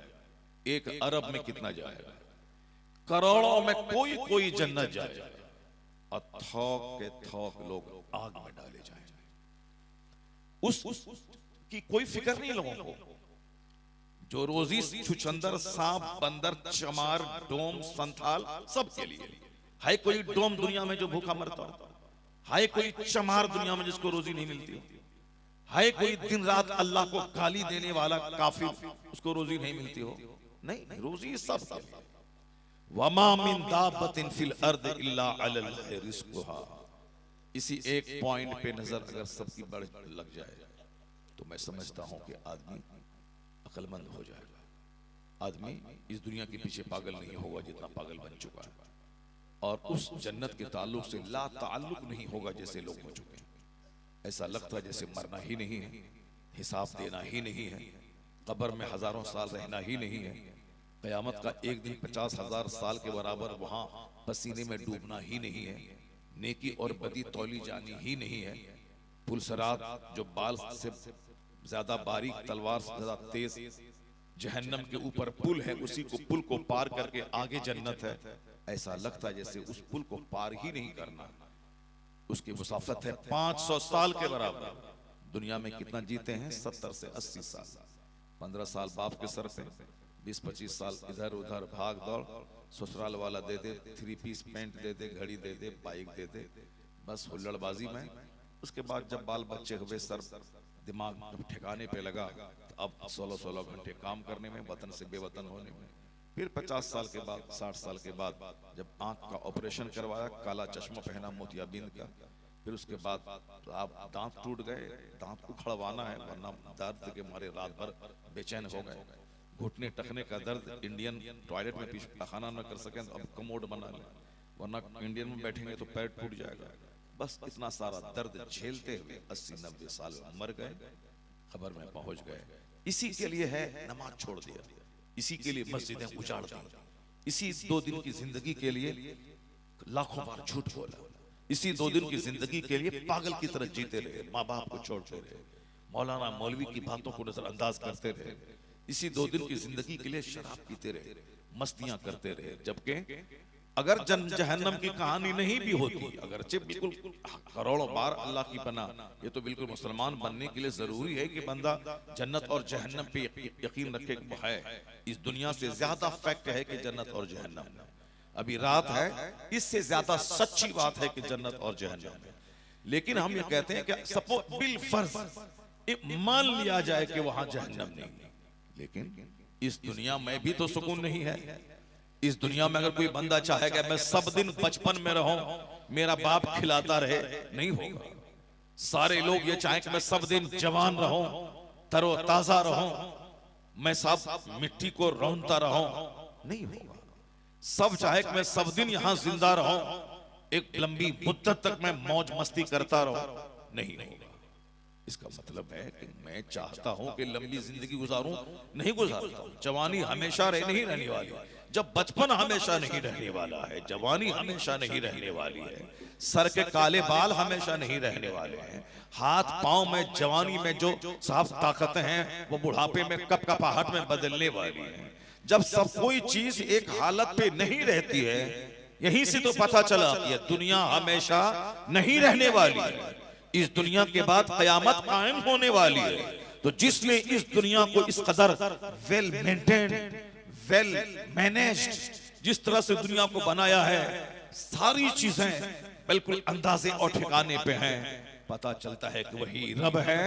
1 अरब में कितना जाएगा, करोड़ों में कोई जन्नत जाएगा। और थोक के थोक लोग आग में डाले जाएंगे। उसकी कोई फिक्र नहीं लोगों को। जो रोजी छुछंदर, सांप, बंदर, चमार, डोम, संथाल, सबके लिए है। कोई डोम दुनिया में जो भूखा मरता हो, है कोई चमार दुनिया में जिसको रोजी नहीं मिलती। है कोई दिन रात अल्लाह को गाली देने वाला काफिर, उसको रोजी नहीं मिलती हो? नहीं, रोजी सब के लिए। वमा मिन दाबतिन फिल अर्द इल्ला अलल्लाहि रिस्कुहा। इसी एक पॉइंट पे नजर अगर सबकी बढ़ लग जाए तो मैं समझता हूं कि आदमी अक्लमंद हो जाएगा। आदमी इस दुनिया के पीछे पागल नहीं होगा जितना पागल बन चुका है, और उस जन्नत के ताल्लुक से ला ताल्लुक नहीं होगा जैसे लोग हो चुके हैं। ऐसा लगता है जैसे मरना ही नहीं है, हिसाब देना ही नहीं है, कब्र में हजारों साल रहना ही नहीं है, कयामत का एक दिन 50,000 साल के बराबर वहां पसीने में डूबना ही नहीं है, नेकी और बदी तौली जानी ही नहीं है। पुलसरात जो बाल से ज्यादा बारीक, तलवार से ज्यादा तेज, जहन्नम के ऊपर पुल है, उसी को पुल को पार करके आगे जन्नत है। ऐसा लगता है जैसे उस पुल को पार ही नहीं करना। उसकी मुसाफत है 500 साल के बराबर। दुनिया में कितना जीते हैं? 70 से 80 साल। 15 साल बाप के सर पे, 20-25 साल इधर उधर भाग दौड़, ससुराल वाला दे दे 3 पीस पैंट दे दे, घड़ी दे दे, बाइक दे दे, बस हुल्लड़बाजी में। उसके बाद जब बाल बच्चे हुए, सर दिमाग जब ठिकाने पे लगा, तो अब 16-16 घंटे काम करने में, वतन से बेवतन होने में। फिर 50 साल के बाद, 60 साल के बाद जब आंख का ऑपरेशन करवाया, काला चश्मा पहना मोतियाबिंद का, फिर उसके बाद तो आप दांत टूट गए, दांत उखड़वाना है, वरना दर्द के मारे रात भर बेचैन हो गए। घुटने टखने का दर्द, इंडियन टॉयलेट में पैखाना न कर सकें तो अब कमोड बना लें, वरना इंडियन में बैठेंगे तो पैर टूट जाएगा। बस इतना सारा दर्द झेलते हुए 80-90 साल मर गए, खबर में पहुंच गए। इसी के लिए है नमाज छोड़ दिया, इसी के लिए मस्जिदें उजाड़ दी, इसी 2 दिन की जिंदगी के लिए लाखों बार झूठ बोला, इसी 2 दिन की जिंदगी के लिए पागल की तरह जीते रहे, माँ बाप को छोड़ते रहे, मौलाना मौलवी की बातों को नजरअंदाज करते रहे, इसी 2 दिन की जिंदगी के लिए शराब पीते रहे, मस्तियां करते रहे। जबकि अगर जहन्नम की कहानी नहीं भी होती, अगरचे बिल्कुल करोड़ों बार अल्लाह की पनाह, ये तो बिल्कुल मुसलमान बनने के लिए जरूरी है कि बंदा जन्नत और जहन्नम पे यकीन रखे है। इस दुनिया से ज्यादा फैक्ट है कि जन्नत और जहन्नम है, अभी रात है, इससे ज्यादा सच्ची बात है कि जन्नत और जहन्नम है। लेकिन हम ये कहते हैं कि सपोज बिल फर्ज मान लिया जाए कि वहां जहन्नम नहीं, लेकिन इस दुनिया में भी तो सुकून नहीं है। इस दुनिया में अगर कोई बंदा चाहेगा मैं सब दिन बचपन में रहूं, मेरा बाप खिलाता रहे, नहीं होगा। सारे लोग ये चाहें कि मैं सब दिन जवान रहूं, तरोताजा रहूं, मैं सब मिट्टी को रौंदता रहूं, नहीं होगा। सब चाहे कि मैं सब दिन यहां जिंदा रहूं, एक लंबी मुद्दत तक मैं मौज मस्ती करता रहूं, नहीं होगा। इसका मतलब है कि मैं चाहता हूं कि लंबी जिंदगी गुजारूं, नहीं गुजारता हूं। जवानी हमेशा नहीं रहने वाली, जब बचपन हमेशा नहीं रहने वाला है, जवानी हमेशा नहीं रहने वाली है, सर के काले बाल हमेशा नहीं रहने वाले हैं, हाथ पांव में जवानी में जो साफ ताकतें हैं वो बुढ़ापे में कपकपाहट में बदलने वाली है। जब सब कोई चीज एक हालत पे नहीं रहती है, यहीं से तो पता चला ये दुनिया हमेशा नहीं रहने वाली है। इस दुनिया के बाद कयामत कायम होने वाली है। तो जिसने इस दुनिया को इस कदर वेल मेंटेन्ड, वेल मैनेज्ड, जिस तरह से दुनिया को बनाया है, सारी चीजें बिल्कुल अंदाजे और ठिकाने पे हैं, पता चलता है कि वही रब है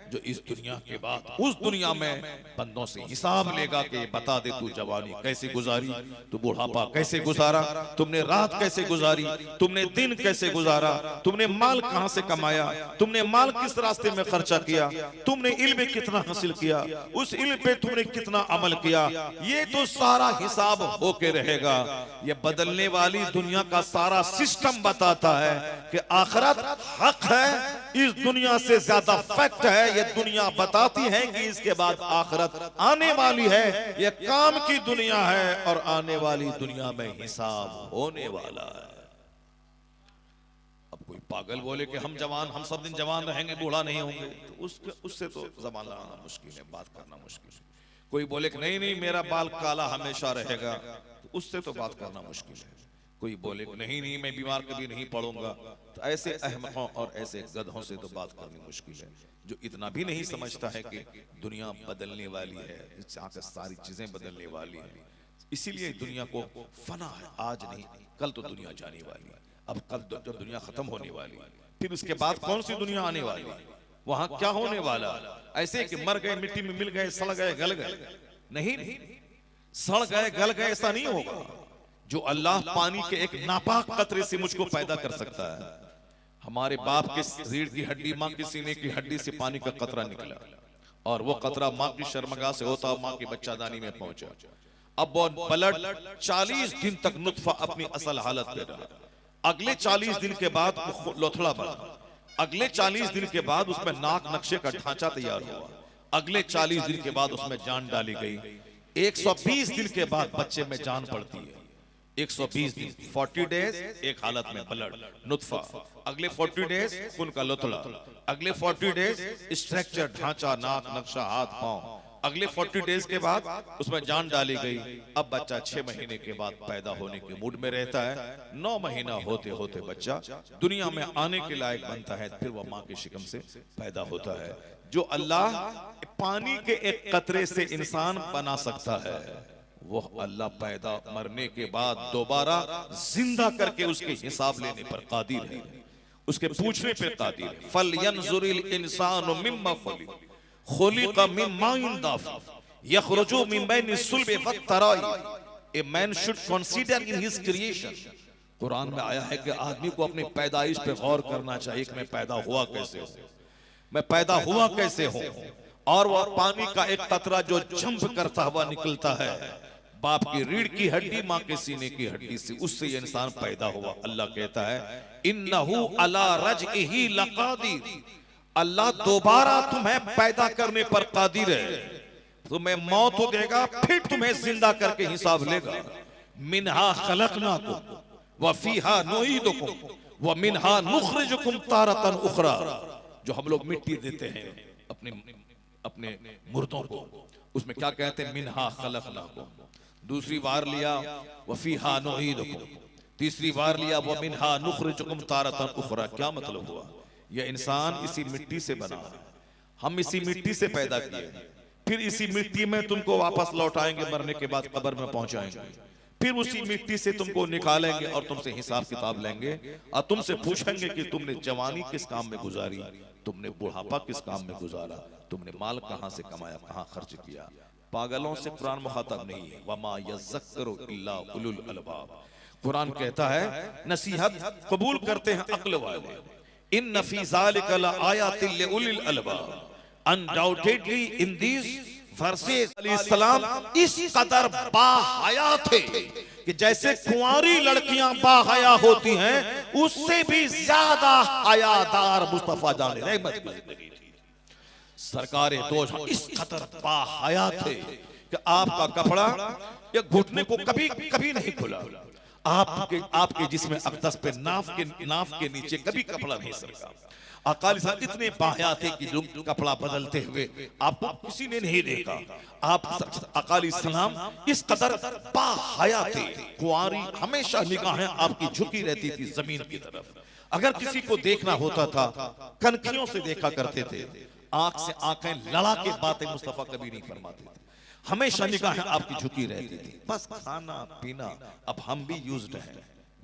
जो इस दुनिया के बाद उस दुनिया में बंदों से हिसाब लेगा कि बता दे तू जवानी कैसे गुजारी, तू बुढ़ापा कैसे गुजारा, तुमने रात कैसे गुजारी, तुमने दिन कैसे गुजारा, तुमने माल कहां से कमाया, तुमने माल किस रास्ते में खर्चा किया, तुमने इल्म कितना हासिल किया, उस इल्म पे तुमने कितना अमल किया, ये तो सारा हिसाब होके रहेगा। ये बदलने वाली दुनिया का सारा सिस्टम बताता है कि आखिरत हक है, इस दुनिया से ज्यादा फैक्ट है। ये दुनिया बताती है कि इसके बाद आखिरत आने वाली है, ये काम की दुनिया है और आने वाली दुनिया में हिसाब होने वाला है। अब कोई पागल बोले कि हम जवान, हम सब दिन जवान रहेंगे, बूढ़ा नहीं होंगे, तो उससे तो जबान लगाना मुश्किल है, बात करना मुश्किल है। कोई बोले कि नहीं नहीं मेरा बाल काला हमेशा रहेगा, तो उससे तो बात करना मुश्किल है। कोई बोले कि नहीं नहीं मैं बीमार कभी नहीं पड़ूंगा, तो ऐसे अहमकों और ऐसे गधों से तो बात करनी मुश्किल है, जो इतना भी नहीं समझता है कि दुनिया बदलने वाली है, यहाँ से सारी चीजें बदलने वाली हैं। इसीलिए दुनिया को फना है, आज नहीं कल तो दुनिया जाने वाली है। अब कल जब दुनिया खत्म होने वाली है, फिर उसके बाद कौन सी दुनिया आने वाली है, वहां क्या होने वाला? ऐसे कि मर गए, मिट्टी में मिल गए, सड़ गए, गल गए? नहीं, सड़ गए गल गए ऐसा नहीं होगा। जो अल्लाह पानी के एक नापाक कतरे से मुझको पैदा कर सकता है। हमारे बाप के रीढ़ की हड्डी, माँ की सीने की हड्डी से पानी का कतरा निकला, और वो कतरा माँ की शर्मगाह से होता माँ की बच्चादानी में पहुंचा। अब वो ब्लड 40 दिन तक नुत्फा अपनी असल हालत पे रहा। अगले 40 दिन के बाद लोथड़ा बना। अगले 40 दिन के बाद उसमें नाक नक्शे का ढांचा तैयार हुआ। अगले 40 दिन के बाद उसमें जान डाली गई। 120 दिन के बाद बच्चे में जान पड़ती है। 120 दिन, 40 डेज एक हालत में ब्लड नुत्फा, अगले 40 डेज खून का लोथड़ा, अगले 40 डेज स्ट्रक्चर ढांचा, नाक नक्शा, हाथ पांव, अगले 40 डेज के बाद उसमें जान डाली गई। अब बच्चा 6 महीने के बाद पैदा होने के मूड में रहता है। 9 महीना होते होते बच्चा दुनिया में आने के लायक बनता है, फिर वह माँ के शिकम से पैदा होता है। जो अल्लाह पानी के एक कतरे से इंसान बना सकता है, वो अल्लाह पैदा मरने के बाद दोबारा जिंदा करके उसके हिसाब लेने पर कादिर है, उसके पूछने पर कादिर है। फल यंजुरिल इंसानु मिम्मा खुलिक़ मिन माइन दाफ़िक़ यख़रुजु मिन बैनि सुल्बि वत्तराई। A man should consider in his creation. Quran में आया है कि आदमी को अपनी पैदाइश पे गौर करना चाहिए कि मैं पैदा हुआ कैसे हूं, मैं पैदा हुआ कैसे हूं। और वह पानी का एक कतरा जो जंप करता हुआ निकलता है बाप की रीढ़ की हड्डी, माँ के सीने की हड्डी से, उससे ये इंसान पैदा हुआ। अल्लाह कहता है इन्नहु अला रजइही लक़ादिर, अल्लाह दोबारा तुम्हें पैदा करने पर कादिर है। तुम्हें मौत हो देगा, फिर तुम्हें जिंदा करके हिसाब लेगा। मिनहा खलक़नाकुम व फीहा नुईदुकुम व मिनहा नुखरिजुकुम तारतन उखरा। जो हम लोग मिट्टी देते हैं अपने मुर्दों को, उसमें क्या कहते हैं? मिनहा खलक़नाकुम। दूसरी बार लिया व फीहा नुईदुकुम, तीसरी बार लिया व मिनहा नुखरिजुकुम तारतन उखरा। क्या मतलब हुआ? यह इंसान इसी मिट्टी से बना है, हम इसी मिट्टी से पैदा किए, फिर इसी मिट्टी में तुमको वापस लौटाएंगे, मरने के बाद कब्र में पहुंचाएंगे, फिर उसी मिट्टी से तुमको निकालेंगे और तुमसे हिसाब किताब लेंगे और तुमसे पूछेंगे कि तुमने जवानी किस काम में गुजारी, तुमने बुढ़ापा किस काम में गुजारा, तुमने माल कहां से कमाया, कहां खर्च किया। पागलों से कुरान मुखातब नहीं है। वमा यज़्ज़करु इल्ला उलुल अलबाब। कुरान कहता है नसीहत कबूल करते हैं अक्ल वाले। इन फी ज़ालिका लआयातिन लिउलिल अलबाब। अनडाउटेडली इन दीज वर्सेस अलैहिस्सलाम इस कदर बाहया थे कि जैसे कुंवारी लड़कियां बाहया होती हैं, उससे भी ज्यादा हयादार मुस्तफा जाने रहमत की जिंदगी थी। सरकारे दो इस कदर बाहया थे कि आपका कपड़ा या घुटने को कभी कभी नहीं खुला, आपके जिस्म अक़दस पे नाफ के नीचे कभी कपड़ा नहीं सरका। अकाली साहब इतने बाहया थे कि जो कपड़ा बदलते हुए आपको किसी ने नहीं देखा। आप अकाली सलाम इस कदर बाहया थे। कुंवारी हमेशा निगाहें आपकी झुकी रहती थी जमीन की तरफ। अगर किसी को देखना होता था कनखियों से देखा करते थे, आंख से आंखें लड़ा के बातें मुस्तफा कभी नहीं फरमाते थे। हमेशा निगाहें आपकी झुकी रहती थी। बस खाना पीना, अब हम भी यूज्ड हैं,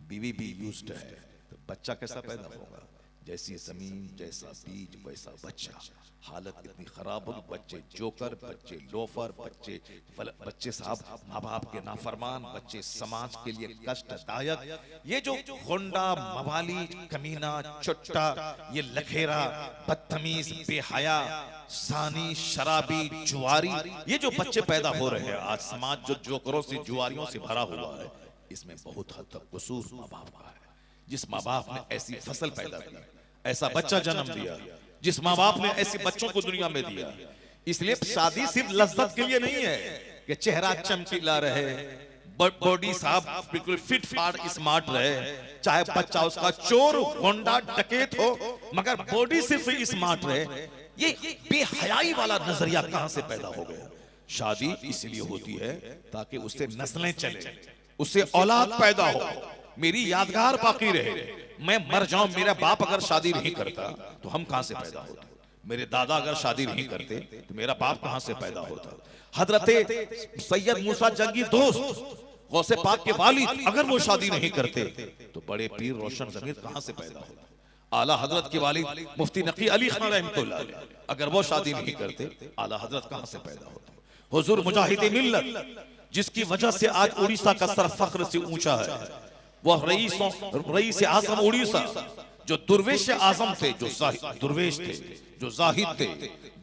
बीवी भी यूज्ड है, तो बच्चा कैसा पैदा होगा? जैसी जमीन जैसा बीज वैसा बच्चा। हालत इतनी खराब हो, बच्चे जोकर, बच्चे लोफर, बच्चे साहब माँ बाप के नाफरमान, बच्चे समाज के लिए कष्टदायक। ये जो गुंडा, मवाली, कमीना, चुट्टा, ये लखेरा, बदतमीज, बेहया, सानी, शराबी, जुआरी, ये जो बच्चे पैदा हो रहे हैं आज, समाज जो जोकरों से, जुआरियों से भरा हुआ है, इसमें बहुत हद तक कसूर माँ बाप का है। जिस माँ बाप ने ऐसी फसल पैदा की, ऐसा बच्चा जन्म दिया, जिस माँ बाप ने ऐसे बच्चों को दुनिया में दिया। इसलिए शादी सिर्फ लज्जत के लिए नहीं है कि चेहरा चमकीला रहे, बॉडी साहब बिल्कुल फिट फाट स्मार्ट रहे, चाहे बच्चा उसका चोर, गुंडा, डकैत हो, मगर बॉडी सिर्फ स्मार्ट रहे। ये बेहयाई वाला नजरिया कहां से पैदा हो गया? शादी इसलिए होती है ताकि उससे नस्लें चले, उससे औलाद पैदा हो, मेरी यादगार बाकी रहे। मैं मर जाऊं, मेरा बाप अगर शादी नहीं करता तो हम कहां से पैदा होते? मेरे दादा अगर शादी नहीं करते तो मेरा बाप कहां से पैदा होता? हजरत सैयद मूसा जंगी दोस्त गौसे पाक के वालिद अगर वो शादी नहीं करते तो बड़े पीर रोशन जमीर कहां से पैदा होता? आला हजरत के वालिद मुफ्ती नकी अली खान रहमतुल्लाह अलैह, अगर वो शादी नहीं करते आला हजरत कहां से पैदा होते? हुजूर मुजाहिद मिल्लत, जिसकी वजह से आज उड़ीसा का सर फख्र से ऊंचा है, वह रईस आजम उड़ीसा, जो दुर्वेश आजम थे, जो दुर्वेश थे, जो जाहिद थे,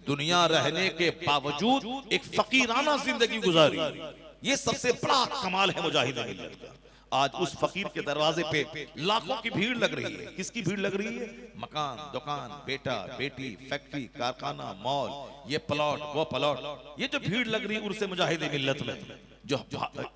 दुनिया रहने के बावजूद एक फकीराना जिंदगी गुजारी। ये सबसे बड़ा कमाल है मुजाहिद मिल्लत का। आज उस फकीर के दरवाजे पे लाखों की भीड़ लग रही है। किसकी भीड़ लग रही है? मकान, दुकान, बेटा, बेटी, फैक्ट्री, कारखाना, मॉल, ये प्लॉट, वो प्लॉट, ये जो भीड़ लग रही है उनसे मुजाहिद मिल्लत में, जो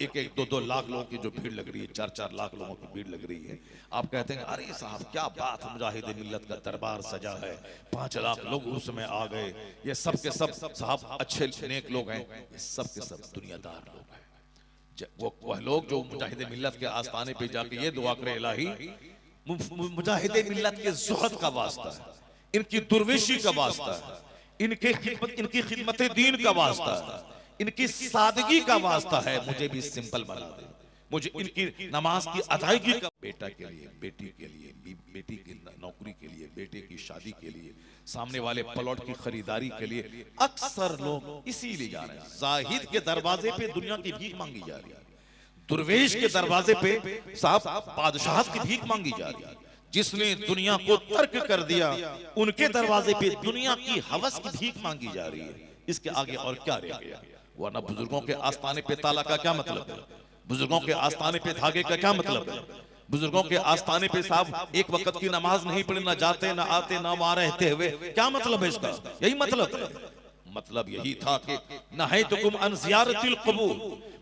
1-2 लाख लोगों की जो भीड़ लग रही है, 4-4 लाख लोगों की भीड़ लग रही है। आप कहते हैं अरे साहब क्या बात है, मुजाहिद मिल्लत का दरबार सजा है, 5 लाख लोग उसमें आ गए, ये सब के सब साहब अच्छे नेक लोग हैं, ये सब के सब दुनियादार लोग हैं। वह लोग जो मुजाहिद मिल्लत के आस्थाने पे जाके ये दुआ करे, इलाही मुजाहिद मिल्लत के ज़ुहद का वास्ता है, इनकी दुर्वेशी का वास्ता है, इनकी खिदमत दीन का वास्ता है, इनकी सादगी का वास्ता है, मुझे भी सिंपल बना दे, मुझे इनकी नमाज की अदायगी का, बेटा के लिए, बेटी के लिए, बेटी की नौकरी के लिए, बेटे की शादी के लिए, सामने वाले प्लॉट की खरीदारी के लिए अक्सर लोग इसीलिए जा रहे हैं। जाहिद के दरवाजे पे दुनिया की भीख मांगी जा रही है, दुर्वेश के दरवाजे पे साहब बादशाहत की भीख मांगी जा रही है। जिसने दुनिया को तर्क कर दिया, उनके दरवाजे पे दुनिया की हवस की भीख मांगी जा रही है। इसके आगे और क्या रह गया? वरना बुजुर्गों के आस्थाने पे ताला का क्या मतलब है? बुजुर्गों के आस्थाने पे धागे का क्या मतलब है? बुजुर्गों के आस्थाने पे साहब एक वक्त की नमाज नहीं पढ़े, ना जाते ना आते ना वहां रहते हुए, क्या मतलब है इसका? यही मतलब है। मतलब यही था कि नहैतुकुम अन ज़ियारतिल क़ुबूर,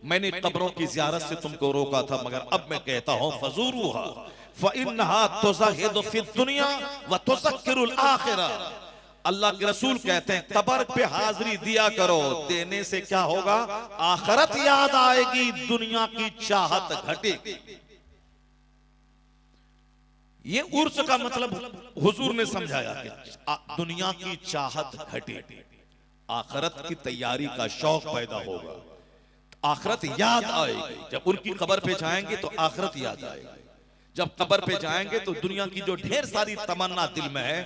मैंने कब्रों की ज़ियारत से तुमको रोका था, मगर अब मैं कहता हूं फज़ूरूहा फ़इन्नहा तुज़हिदु फ़िद दुनिया व तुज़क्किरुल आखिरह। अल्लाह के रसूल कहते हैं कब्र पे हाजिरी दिया करो, देने से क्या होगा? आखिरत याद आएगी, दुनिया की चाहत घटेगी। ये उर्स का मतलब हुजूर ने समझाया कि दुनिया की चाहत घटेगी, आखिरत की तैयारी का शौक पैदा होगा, आखिरत याद आएगी। जब उनकी कब्र पे जाएंगे तो आखिरत याद आएगी। जब कब्र पे जाएंगे तो दुनिया की जो ढेर सारी तमन्ना दिल में है,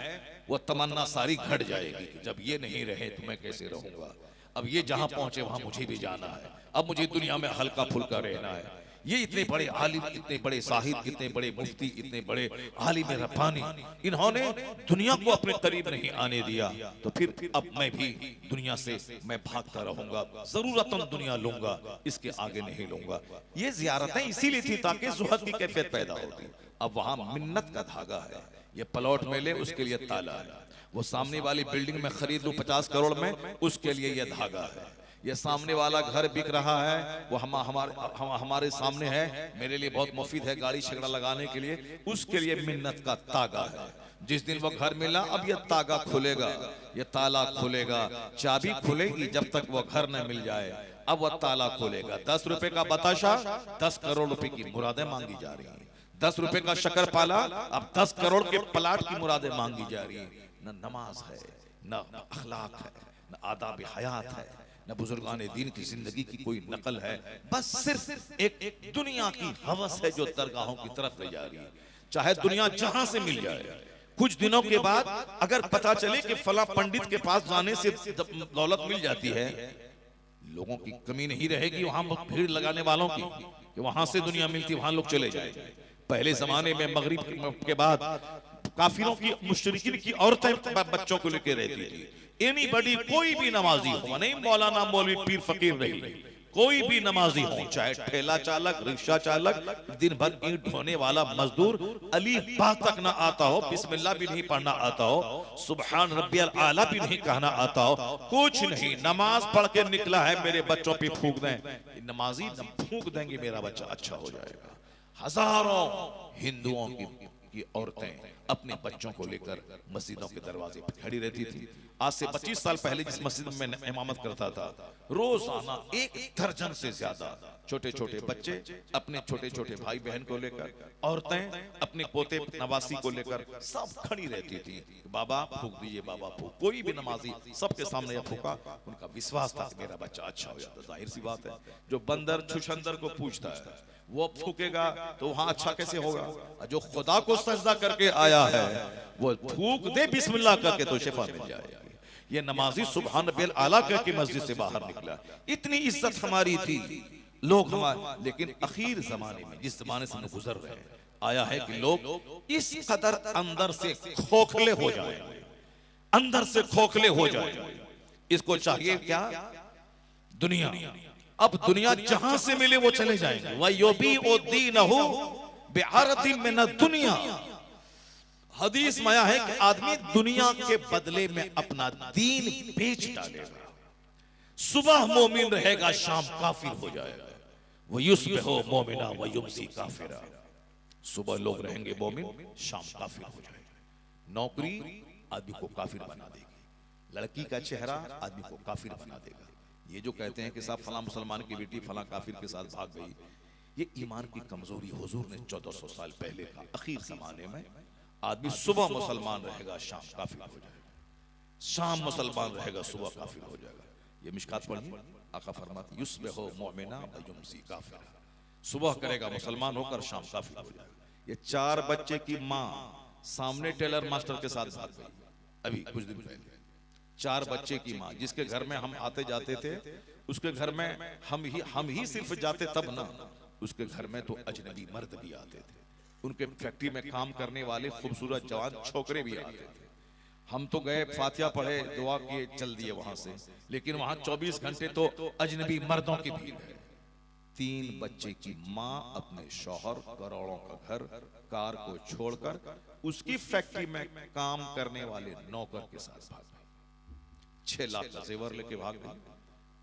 वो तमन्ना सारी घट जाएगी। जब ये नहीं रहे तो मैं कैसे रहूंगा? अब ये जहां पहुंचे वहां मुझे भी जाना है, अब मुझे दुनिया में हल्का फुल्का रहना है। ये इतने बड़े आलिम, इतने बड़े साहिब, इतने बड़े मुफ्ती, इतने बड़े आलिम रब्बानी, इन्होंने दुनिया को अपने करीब नहीं आने दिया, तो फिर अब मैं भी दुनिया से मैं भागता रहूंगा, जरूरतन दुनिया लूंगा, इसके आगे नहीं लूंगा। ये जियारतें इसीलिए थी ताकि ज़ुहद की कैफियत पैदा होती। अब वहां मिन्नत का धागा है, ये प्लॉट में ले उसके लिए ताला है, वो सामने वाली बिल्डिंग में खरीद लूं 50 करोड़ में, उसके लिए ये धागा है, ये सामने वाला घर बिक रहा है, वो हमारे सामने है, मेरे लिए बहुत मुफीद है गाड़ी छगड़ा लगाने के लिए, उसके लिए मिन्नत का तागा है। जिस दिन वो घर मिला, अब ये तागा खुलेगा, ये ताला खुलेगा, चाबी खुलेगी जब तक वो घर न मिल जाए, अब वो ताला खुलेगा। 10 रुपए का बताशा 10 करोड़ रुपए की मुरादें मांगी जा रही हैं, 10 रुपए का शक्कर पाला अब 10 करोड़ के प्लाट की मुरादें मांगी जा रही है। न नमाज है, न अखलाक है, न आदाब हयात है, न बुजुर्गान दीन की जिंदगी की कोई नकल है, बस सिर्फ एक दुनिया की हवस है जो दरगाहों की तरफ ले जा रही है। चाहे दुनिया जहां से मिल जाए, कुछ दिनों के बाद अगर पता चले कि फला पंडित के पास जाने से दौलत मिल जाती है, लोगों की कमी नहीं रहेगी वहां भीड़ लगाने वालों की, कि वहां से दुनिया मिलती वहां लोग चले जाएंगे। पहले जमाने में मगरिब के बाद काफिरों की, मुशरिकीन की औरतें बच्चों को लेकर रहती थी। एनी बड़ी, कोई भी नमाजी हो, नहीं मौलाना मौलवी पीर फकीर नहीं, कोई भी नमाजी हो, चाहे ठेला चालक, रिक्शा चालक, दिन भर ईंट ढोने वाला मजदूर, अली बा तक ना आता हो, बिस्मिल्लाह भी नहीं पढ़ना आता हो, सुबहान रब्बियल आला भी नहीं कहना आता हो, कुछ नहीं, नमाज पढ़ के निकला है, मेरे बच्चों पे फूंक दें, नमाजी फूंक देंगे मेरा बच्चा अच्छा हो जाएगा। हजारों हिंदुओं की औरतें अपने बच्चों को लेकर मस्जिदों के दरवाजे पर खड़ी रहती थी। आज से 25 साल पहले जिस मस्जिद में मैं इमामत करता था, रोजाना 1 दर्जन से ज्यादा छोटे छोटे बच्चे अपने छोटे छोटे भाई बहन को लेकर, औरतें अपने पोते नवासी को लेकर सब खड़ी रहती थी। बाबा फूंक दीजिए, बाबा फूंक। कोई भी नमाजी सबके सामने यह फूंका, उनका विश्वास था कि मेरा बच्चा अच्छा हो जाता। जाहिर सी बात है, जो बंदर छुछंदर को पूछता है वो फूकेगा तो वहां अच्छा कैसे होगा? जो खुदा को सजदा करके आया गया है वो थूक दे बिस्मिल्लाह करके तो शिफा मिल जाएगी। ये नमाजी सुभान रब्बियल आला करके मस्जिद से बाहर निकला। इतनी इज्जत हमारी थी, लोग हमारे, लेकिन अखीर जमाने में जिस जमाने से हम गुजर रहे हैं आया है कि लोग इस कदर अंदर से खोखले हो जाए, अंदर से खोखले हो जाए। इसको चाहिए क्या? दुनिया। अब दुनिया जहां से मिले वो चले जाएंगे। वयुबीउद्दीनहु बिअरदिन मिन दुनिया। हदीस में आया है कि आदमी दुनिया के बदले में अपना दीन बेच डालेगा। सुबह मोमिन रहेगा, शाम काफिर हो जाएगा। वयुस्बिहु मोमिना वयुमसी काफिरा। सुबह लोग रहेंगे मोमिन, शाम काफिर हो जाएगा। नौकरी आदमी को काफिर बना देगी, लड़की का चेहरा आदमी को काफिर बना देगा। ये जो कहते हैं कि साहब फला मुसलमान की बेटी फला काफिर के साथ भाग गई, ये ईमान की कमजोरी। हुजूर ने 1400 साल पहले का अखीर जमाने में आदमी सुबह मुसलमान रहेगा, शाम काफिर हो जाएगा, शाम मुसलमान रहेगा, सुबह काफिर हो जाएगा। ये मिशकात पढ़िए, आका फरमाते युस्बिहु मुमिना व युमसी काफिरा। सुबह करेगा मुसलमान होकर, शाम काफिर हो जाएगा। ये 4 बच्चे की माँ सामने टेलर मास्टर के साथ भाग गई अभी कुछ दिन पहले। 4 बच्चे की माँ, जिसके घर में हम आते जाते थे, उसके घर में हम ही सिर्फ जाते तब ना, उसके घर में तो अजनबी मर्द भी आते थे। उनके फैक्ट्री में काम करने वाले खूबसूरत जवान छोकरे भी आते थे। हम तो गए, फातिहा पढ़े, दुआ किए, चल दिए वहां से। लेकिन वहां 24 घंटे तो अजनबी मर्दों की भीड़ है। 3 बच्चे की माँ अपने शौहर, करोड़ों का घर, कार को छोड़कर उसकी फैक्ट्री में काम करने वाले नौकर के साथ भाग गई। 6 लाख का जेवर लेके भाग गई।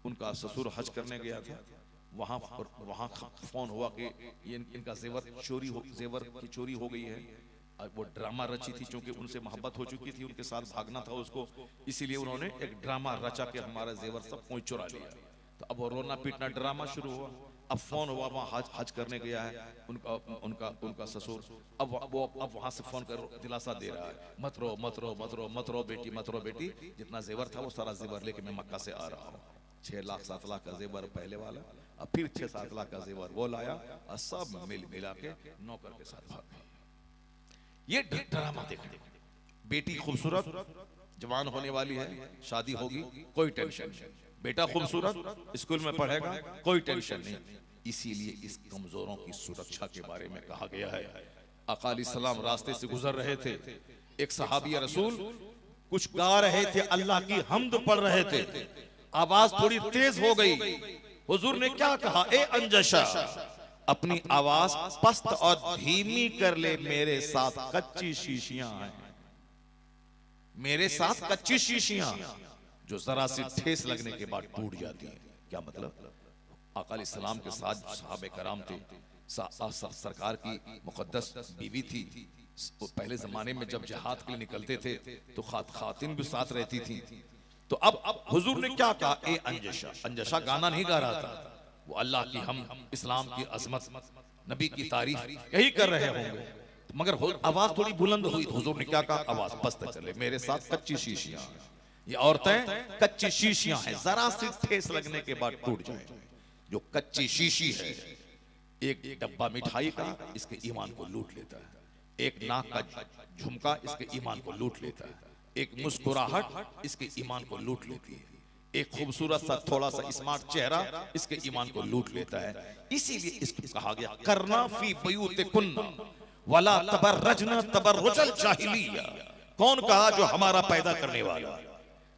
उनका ससुर हज करने गया था, वहां फोन हुआ कि ये इनका जेवर की चोरी हो गई है। वो ड्रामा रची थी, क्योंकि उनसे मोहब्बत हो चुकी थी, उनके साथ भागना था उसको, इसीलिए उन्होंने एक ड्रामा रचा के हमारा जेवर सब कोई चुरा लिया। तो अब वो रोना पीटना ड्रामा शुरू हुआ। अब फोन हुआ, वहां हज करने गया है उनका ससुर। अब वहां से फोन कर दिलासा दे रहा है, मत रो मत रो मत रो मत रो बेटी, मत रो बेटी। जितना जेवर था वो सारा जेवर लेके मैं मक्का से आ रहा हूँ। 6 लाख 7 लाख का जेवर पहले वाला, अब फिर 6-7 लाख का जेवर वो लाया, और सब मिला के नौकर के साथ भाग गए। ये ड्रामा देखने। बेटी खूबसूरत जवान होने वाली है, शादी होगी, कोई टेंशन नहीं। बेटा खूबसूरत स्कूल में पढ़ेगा, कोई टेंशन नहीं। इसीलिए इस कमजोरों की सुरक्षा के बारे में कहा गया है। आका अलैहिस्सलाम रास्ते से गुजर रहे थे, एक सहाबी रसूल कुछ गा रहे थे, अल्लाह की हम्द पढ़ रहे थे। आवाज थोड़ी तेज हो गई। हुजूर ने क्या कहा? ए अंजशा, अपनी आवाज पस्त और धीमी कर ले, मेरे साथ कच्ची शीशियां हैं, मेरे साथ कच्ची शीशियां जो जरा सी ठेस लगने के बाद टूट जाती हैं। क्या मतलब? आका अलैहिस्सलाम के साथ सहाबे कराम थे, सरकार की मुकद्दस बीवी थी। पहले जमाने में जब जिहाद के लिए निकलते थे तो खातिन भी साथ रहती थी। तो अब हुजूर ने क्या कहा? ए अंजशा। अंजशा गाना नहीं गा रहा था, वो अल्लाह की हम, इस्लाम की अजमत, नबी की तारीफ यही कर रहे होंगे, मगर आवाज थोड़ी बुलंद हुई। तो हुजूर ने क्या कहा? आवाज पस्त चले, मेरे साथ कच्ची शीशियां। ये औरतें कच्ची शीशियां हैं, जरा सी ठेस लगने के बाद टूट जाए। जो कच्ची शीशी है, एक डब्बा मिठाई का इसके ईमान को लूट लेता है, एक नाक का झुमका इसके ईमान को लूट लेता है, एक मुस्कुराहट इसके ईमान को लूट लेती है, एक खूबसूरत सा थोड़ा सा स्मार्ट चेहरा इसके ईमान को लूट लेता है। इसीलिए इसको कहा गया करना फी बयूतिकुन्ना वला तबर्रजना तबर्रुजल जाहिलिया। कौन कहा? जो हमारा पैदा करने वाला,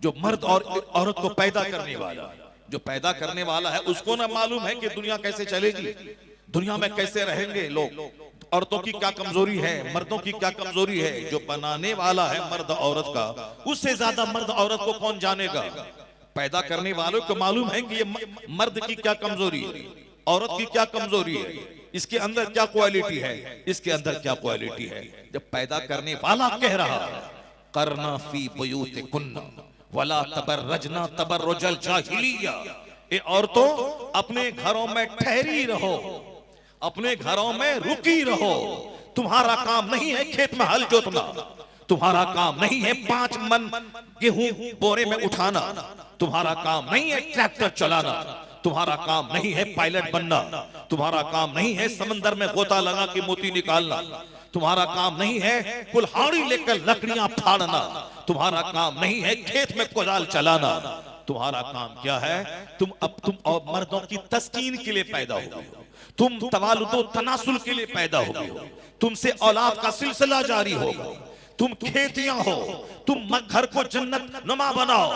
जो मर्द और औरत को पैदा करने वाला, जो पैदा करने वाला है उसको ना मालूम है कि दुनिया कैसे चलेगी, दुनिया में कैसे रहेंगे लोग, औरतों की क्या कमजोरी है, मर्दों की क्या कमजोरी है। जो बनाने वाला है मर्द औरत का, उससे ज्यादा मर्द औरत को कौन जानेगा? पैदा करने वालों को मालूम है कि ये मर्द की क्या कमजोरी है, औरत की क्या कमजोरी है, इसके अंदर क्या क्वालिटी है, इसके अंदर क्या क्वालिटी है। जब पैदा करने वाला कह रहा है करना फी बुयूतिकुन्ना वला तबर्रजना तबर्रुजल जाहिलिया, ए औरतों अपने घरों में ठहरी रहो, अपने घरों में रुकी रहो। तुम्हारा काम नहीं है खेत में हल जोतना, तुम्हारा काम नहीं है 5 मन गेहूं बोरे में उठाना, तुम्हारा काम नहीं है ट्रैक्टर चलाना, तुम्हारा काम नहीं है पायलट बनना, तुम्हारा काम नहीं है समंदर में गोता लगा के मोती निकालना, तुम्हारा काम नहीं है कुल्हाड़ी लेकर लकड़ियां फाड़ना, तुम्हारा काम नहीं है खेत में कोदाल चलाना। तुम्हारा काम क्या है? तुम और मर्दों की तस्कीन के लिए पैदा हो गए हो, तुम तवालुदो तनासुल के लिए पैदा हो गए हो, तुमसे औलाद का सिलसिला जारी होगा, तुम खेतियां हो, तुम घर को जन्नत नुमा बनाओ,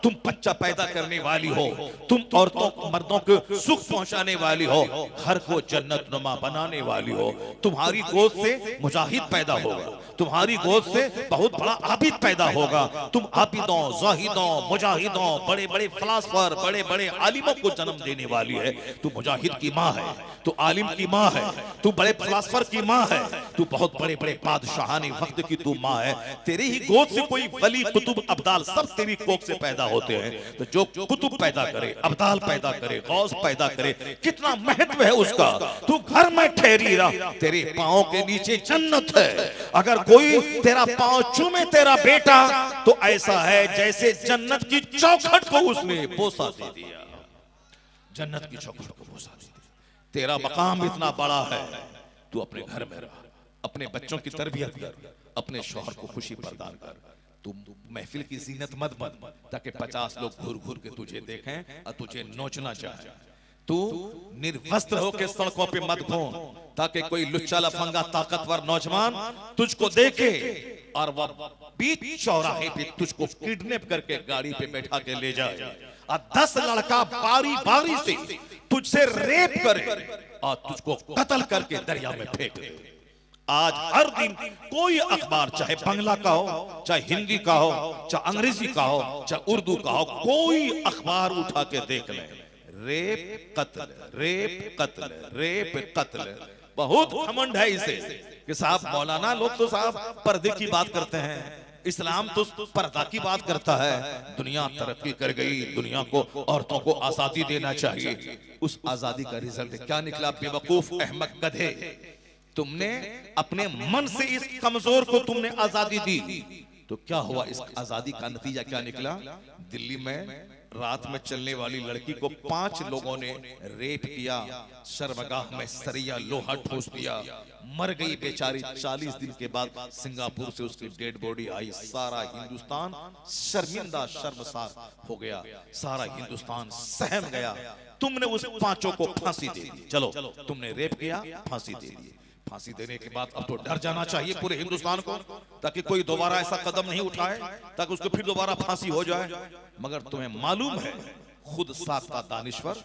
तुम बच्चा पैदा करने वाली हो, तुम औरतों मर्दों को सुख पहुंचाने वाली हो, घर को जन्नत नुमा बनाने वाली हो। तुम्हारी गोद से मुजाहिद पैदा होगा, तुम्हारी गोद से बहुत बड़ा आबिद पैदा होगा। तुम आबिदों, जाहिदों, मुजाहिदों, बड़े बड़े फलासफर, बड़े बड़े आलिमों को जन्म देने वाली है। तू मुजाहिद की माँ है, तू आलिम की माँ है, तू बड़े फलासफर की माँ है, तू बहुत बड़े बड़े बादशाहानी वक्त की तू माँ है। तेरी ही गोद से कोई वली, कुतुब, अब्दाल सब तेरी कोख से पैदा होते हैं। तो जो कुतुब पैदा करे, अब्दाल पैदा करे, गौस पैदा करे, कितना महत्व है उसका। तू घर में ठहरी रहा, तेरे पांव के नीचे जन्नत है। अगर कोई तेरा पांव चूमे तेरा बेटा, तो ऐसा है जैसे जन्नत की चौखट को उसने बोसा दे दिया, जन्नत की चौखट को बोसा दे दिया। तेरा मकाम इतना बड़ा है, तू अपने घर में रह, अपने बच्चों की तरबियत कर, अपने शौहर को खुशी प्रदान कर। तुम महफिल की जीनत मत बन ताकि 50 लोग घूर घूर के तुझे देखें और तुझे नोचना चाहे। तू निर्वस्त्र होकर सड़कों पे मत घूम ताकि कोई लुच्चा लफंगा ताकतवर नौजवान तुझको देखे और वह बीच चौराहे पे तुझको किडनैप करके गाड़ी पे बैठा के ले जाए और 10 लड़का बारी बारी से तुझसे रेप करे और तुझको कत्ल करके दरिया में फेंक दे। आज हर दिन कोई अखबार, चाहे बांग्ला का हो, चाहे हिंदी का हो, चाहे अंग्रेजी का हो, चाहे उर्दू का हो, कोई अखबार उठा के देख ले, रेप कत्ल, रेप कत्ल, रेप कत्ल। बहुत घमंड है इसे कि साहब मौलाना लोग तो साहब पर्दे की बात करते हैं, इस्लाम तो पर्दा की बात करता है। दुनिया तरक्की कर गई, दुनिया को औरतों को आजादी देना चाहिए। उस आजादी का रिजल्ट क्या निकला? बेवकूफ अहमक गधे, तुमने अपने मन से इस कमजोर को तुमने आजादी दी, तो क्या हुआ? इस आजादी का नतीजा क्या निकला? दिल्ली में रात में चलने वाली लड़की को 5 लोगों ने रेप किया, शर्मगाह में सरिया लोहा ठोस दिया, मर गई बेचारी। 40 दिन के बाद सिंगापुर से उसकी डेड बॉडी आई। सारा हिंदुस्तान शर्मिंदा शर्मसार हो गया, सारा हिंदुस्तान सहम गया। तुमने उस 5 को फांसी दे दी। चलो, तुमने रेप किया, फांसी दे दी। फांसी देने के बाद अब तो डर जाना चाहिए पूरे हिंदुस्तान को, ताकि कोई दोबारा ऐसा कदम नहीं उठाए ताकि उसको फिर दोबारा फांसी हो जाए। मगर तुम्हें मालूम है, खुद साख्ता दानिश्वर,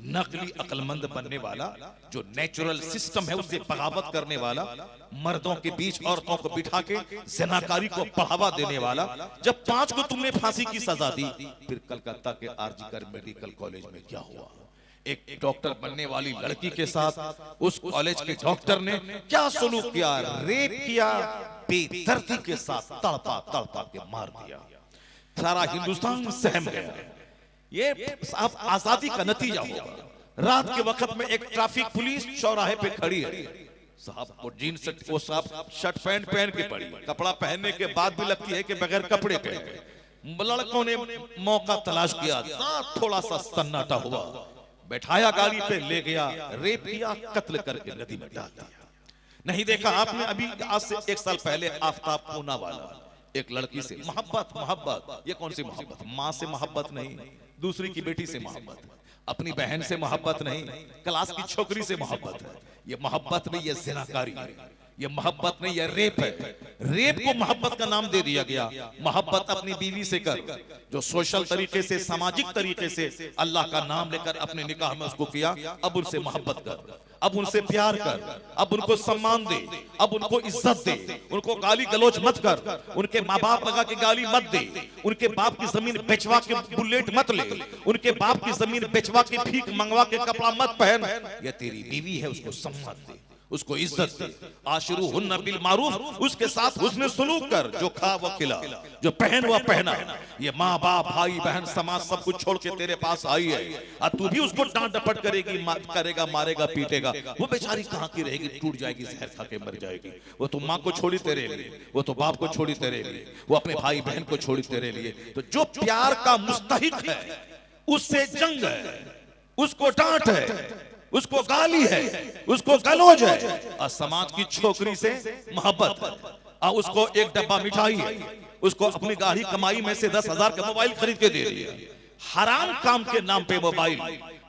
नकली अक्लमंद बनने वाला, जो नेचुरल सिस्टम है उससे बगावत करने वाला, मर्दों के बीच औरतों को बिठा के ज़िनाकारी को बढ़ावा देने वाला, जब 5 को तुमने फांसी की सजा दी, फिर कलकत्ता के आरजी कर मेडिकल कॉलेज में क्या हुआ? एक डॉक्टर बनने वाली लड़की के साथ उस कॉलेज के डॉक्टर ने क्या सलूक किया? रेप किया, बेदर्दी के साथ तड़पा तड़पा के मार दिया। सारा हिंदुस्तान सहम गया। ये साहब आजादी का नतीजा होगा। रात के वक्त में एक ट्रैफिक पुलिस चौराहे पे खड़ी है, साहब वो जीन्स वो साहब शर्ट पैंट पहन के पड़ी, कपड़ा पहनने के बाद भी लगती है कि बगैर कपड़े के। लड़कों ने मौका तलाश किया, थोड़ा सा सन्नाटा हुआ, बैठाया गाड़ी पे, ले गया, रेप किया, कत्ल करके नदी में डाल दिया। नहीं देखा आपने? अभी आज से 1 साल पहले आफ्ताब पूना वाला एक लड़की से मोहब्बत, ये कौन सी मोहब्बत? माँ से मोहब्बत नहीं, दूसरी की बेटी से मोहब्बत, अपनी बहन से मोहब्बत नहीं, क्लास की छोकरी से मोहब्बत है। ये मोहब्बत नहीं, ये ज़िनाकारी है, ये मोहब्बत नहीं, ये रेप है। रेप को मोहब्बत का नाम दे दिया गया। मोहब्बत अपनी बीवी से कर, जो सोशल तरीके से, सामाजिक तरीके से अल्लाह का नाम लेकर अपने निकाह में उसको किया, अब उनसे मोहब्बत कर, अब उनसे प्यार कर, अब उनको सम्मान दे, अब उनको इज्जत दे, उनको गाली गलौज मत कर, उनके माँ बाप लगा के गाली मत दे, उनके बाप की जमीन बेचवा के बुलेट मत ले, उनके बाप की जमीन बेचवा के भीख मंगवा के कपड़ा मत पहन। ये तेरी बीवी है, उसको सम्मान दे, उसको इज्जत दे। आशिरूहुन्ना बिल मारूफ, उसके साथ हुस्न सलूक कर, जो खा वो खिला, जो पहन वो पहना। ये माँ बाप, भाई बहन, समाज सब कुछ छोड़ के तेरे पास आई है और तू भी उसको डांट डपट करेगी, करेगा, मारेगा, पीटेगा। वो बेचारी कहाँ की रहेगी? टूट जाएगी, जहर खा के मर जाएगी। वो तो माँ को छोड़ी तेरे लिए, वो तो बाप को छोड़ी तेरे लिए, वो अपने भाई बहन को छोड़ी तेरे लिए। तो जो प्यार का मुस्तहिक है उससे जंग है, उसको डांट है, उसको गाली है, उसको गलौज है, और समाज की छोकरी से मोहब्बत है, और उसको एक डब्बा मिठाई है, उसको अपनी गाढ़ी कमाई में से 10,000 का मोबाइल खरीद के दे रही है। हराम काम के नाम पे मोबाइल,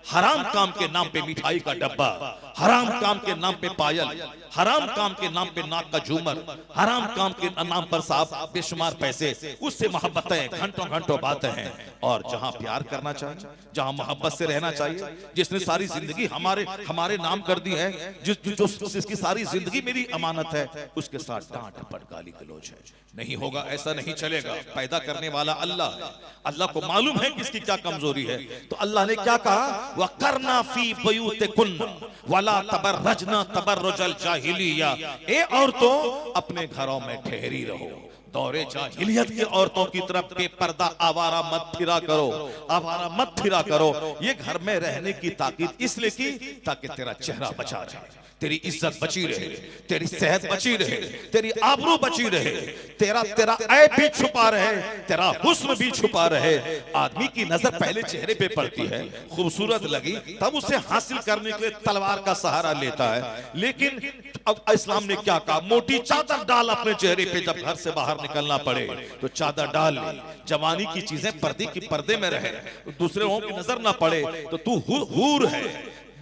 हराम काम के नाम पे मिठाई का डब्बा, हराम काम के नाम पे पायल, हराम काम के नाम पे नाक का झूमर, हराम काम के नाम पर साहब बेशुमार पैसे, उससे मोहब्बतें घंटों घंटों बातें हैं। और जहां प्यार करना चाहिए, जहां मोहब्बत से रहना चाहिए, जिसने सारी जिंदगी हमारे नाम कर दी है, जिसकी सारी जिंदगी मेरी अमानत है, उसके साथ डांट डपट गाली गलौज है, नहीं होगा, ऐसा नहीं चलेगा। पैदा करने वाला अल्लाह है, अल्लाह को मालूम है किसकी क्या कमजोरी है। तो अल्लाह ने क्या कहा, वकरना फी बुयूतिकुन्ना वला तबर्रजना तबर्रुजल जाहिलिया, ए औरतों अपने घरों में ठहरी रहो, दौरे जाहिलियत की औरतों की तरफ बेपर्दा आवारा मत फिरा करो, आवारा मत फिरा करो। ये घर में रहने की ताकीद इसलिए की ताकि तेरा चेहरा बचा जाए, तेरी इज्जत बची रहे, तेरी सेहत बची रहे, तेरी आबरू बची रहे, तेरा ऐब भी छुपा रहे, तेरा हुस्न भी छुपा रहे। आदमी की नजर पहले चेहरे पे पड़ती है, खूबसूरत लगी तब उसे हासिल करने के लिए तलवार का सहारा लेता है। लेकिन अब इस्लाम ने क्या कहा, मोटी चादर डाल अपने चेहरे पे, जब घर से बाहर निकलना पड़े तो चादर डाल ले, जवानी की चीजें पर्दे में रहे, दूसरे लोगों की नजर ना पड़े। तो तू हूर है,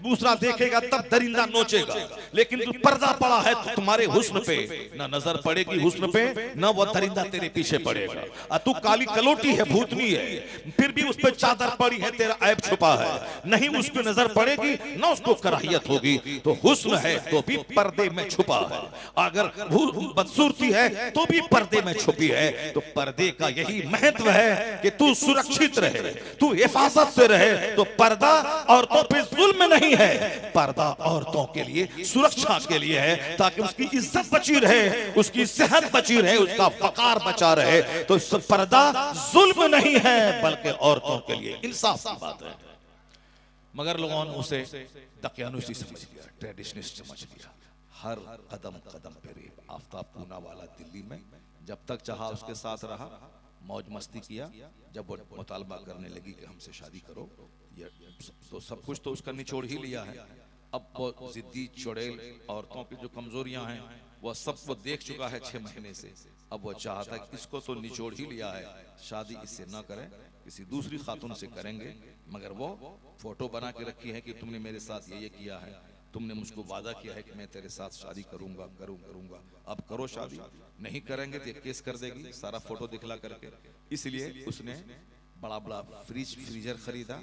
दूसरा देखेगा तब दरिंदा नोचेगा, लेकिन तू पर्दा पड़ा है तो तुम्हारे हुस्न पे ना नजर पड़ेगी, हुस्न पे ना वो दरिंदा तेरे पीछे पड़ेगा। तू काली कलोटी है, भूतनी है, फिर भी उस पे चादर पड़ी है, तेरा ऐब छुपा है, नहीं उसको नजर पड़ेगी ना उसको कराहियत होगी। तो हुस्न है तो भी पर्दे में छुपा है, अगर बदसूरती है तो भी पर्दे में छुपी है। तो पर्दे का यही महत्व है कि तू सुरक्षित रहे, तू हिफाजत से रहे। तो पर्दा औरतों पे जुल्म नहीं है, पर्दा औरतों के लिए सुरक्षा के लिए है, ताकि उसकी इज्जत बची रहे, उसकी सेहत बची रहे, उसका वकार बचा रहे। तो पर्दा जुल्म नहीं है बल्कि औरतों के लिए इंसाफ की बात है। मगर लोगों ने उसे दकियानुसी समझ लिया, ट्रेडिशनिस्ट समझ लिया। हर कदम कदम पे रेप। आफ्ताब पूना वाला दिल्ली में जब तक चाहा उसके साथ रहा, मौज मस्ती किया। जब वो मुतालबा करने लगी कि हमसे शादी करो, ये तो सब कुछ तो उसका निचोड़ ही लिया है। अब वो जिद्दी चुड़ैल औरतों की जो कमजोरियां हैं वो सब वो देख चुका है 6 महीने से। अब वो चाहता है इसको तो निचोड़ ही लिया है, शादी इससे ना करें, किसी दूसरी खातून से करेंगे। मगर वो फोटो बना के रखी है कि तुमने मेरे साथ ये किया है, तुमने मुझको वादा किया है कि मैं तेरे साथ शादी करूंगा। अब करो शादी, नहीं करेंगे तो केस कर देगी, सारा फोटो दिखला करके। इसलिए उसने बड़ा फ्रीजर खरीदा,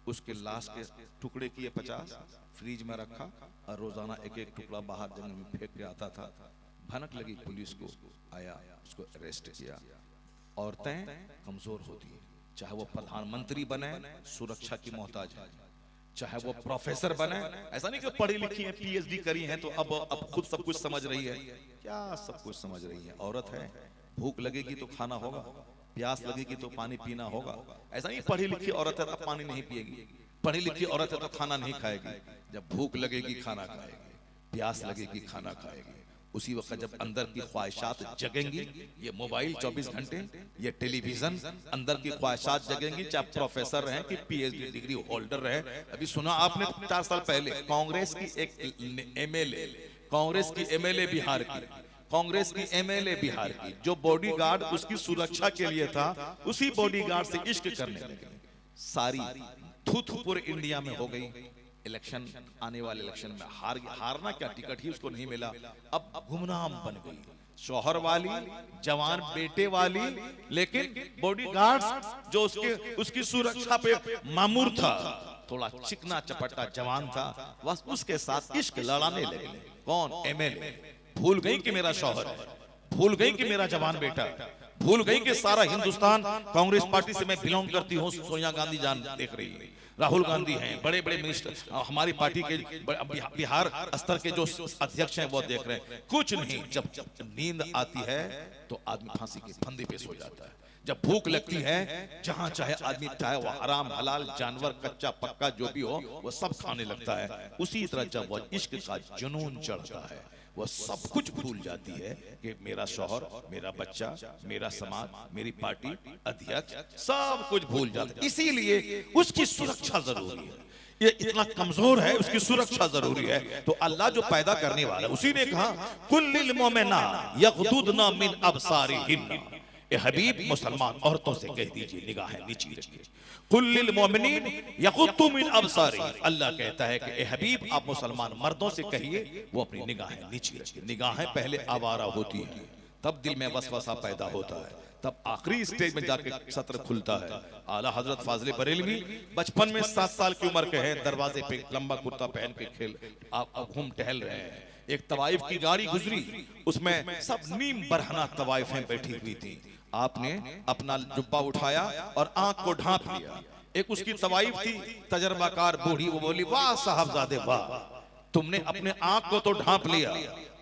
उसके लाश के टुकड़े किए 50, फ्रीज में रखा और रोजाना एक टुकड़ा बाहर जंगल में फेंक के आता था। भनक लगी पुलिस को, आया, उसको अरेस्ट किया। औरतें कमजोर होती है, चाहे वो प्रधानमंत्री बने सुरक्षा की मोहताज है, चाहे वो प्रोफेसर बने। ऐसा नहीं कि पढ़ी लिखी है, PhD करी है तो अब खुद सब कुछ समझ रही है। क्या सब कुछ समझ रही है? औरत है, भूख लगेगी तो खाना होगा, प्यास लगेगी तो पानी पीना होगा। ऐसा नहीं पढ़ी लिखी औरत है तो पानी नहीं पिएगी, पढ़ी लिखी औरत है तो खाना नहीं खाएगी। जब भूख लगेगी खाना खाएगी, प्यास लगेगी खाना खाएगी। उसी वक्त जब अंदर की ख्वाहिशात जगेंगी, ये मोबाइल 24 घंटे, ये टेलीविजन, अंदर की ख्वाहिशात जगेंगी, चाहे प्रोफेसर रहे कि PhD डिग्री होल्डर रहे। अभी सुना आपने 4 साल पहले कांग्रेस की एक MLA, कांग्रेस की MLA बिहार की, कांग्रेस की MLA बिहार की, जो बॉडीगार्ड उसकी सुरक्षा के लिए था, उसी बॉडीगार्ड से इश्क करने लगे। सारी थू पूरे इंडिया में हो गई। इलेक्शन, आने वाले इलेक्शन में हारना क्या, टिकट ही उसको नहीं मिला। अब गुमनाम बन गई, शौहर वाली, जवान बेटे वाली, लेकिन बॉडीगार्ड्स जो उसकी सुरक्षा पे मामूर था, थोड़ा चिकना चपटा जवान था, बस उसके साथ इश्क लड़ाने लगे। कौन? MLA। भूल गई कि मेरा शौहर है, भूल गई कि मेरा जवान बेटा है, भूल गई कि सारा हिंदुस्तान कांग्रेस पार्टी से मैं बिलोंग करती हूँ। सोनिया गांधी जान देख रही है, राहुल गांधी हैं, बड़े बड़े मिनिस्टर, हमारी पार्टी के बिहार स्तर के जो अध्यक्ष हैं वो देख रहे हैं। कुछ नहीं, जब नींद आती है तो आदमी फांसी के फंदे पे सो जाता है। जब भूख लगती है, जहां चाहे आदमी, चाहे वो हराम हलाल जानवर, कच्चा पक्का जो भी हो, वो सब खाने लगता है। उसी तरह जब वो इश्क का जुनून चढ़ता है, वो सब कुछ भूल जाती है कि मेरा शौहर, मेरा बच्चा, मेरा समाज, मेरी पार्टी, अध्यक्ष, सब कुछ भूल जाता है। इसीलिए उसकी सुरक्षा जरूरी है। ये इतना कमजोर है, उसकी सुरक्षा जरूरी है। तो अल्लाह जो पैदा करने वाला, उसी ने कहा कुल्लिल मोमिना यगदुदना मिन अबसारिहिन्ना, ए हबीब मुसलमान औरतों से कह दीजिए निगाहें नीची रखिए। कुल्लिल मोमिनीन यगुद्दू मिन अबसारिहिम, अल्लाह कहता है कि ए हबीब आप मुसलमान मर्दों से कहिए वो अपनी निगाहें नीची रखिए। निगाहें पहले आवारा होती हैं, तब दिल में वसवसा पैदा होता है, तब आखिरी स्टेज में जाके सत्र खुलता है। आला हजरत फाजिल बरेलवी बचपन में 7 साल की उम्र के हैं, दरवाजे पे लंबा कुर्ता पहन के खेल आप घूम टहल रहे हैं। एक तवाइफ की गाड़ी गुजरी, उसमें सब नीम बरहना तवाइफें बैठी हुई थी। आपने अपना जुब्बा उठाया और आंख को ढांप लिया। एक उसकी तवाइफ थी तजर्बाकार बूढ़ी, वो बोली वाह साहबजादे वाह, तुमने अपने आंख को तो ढांप लिया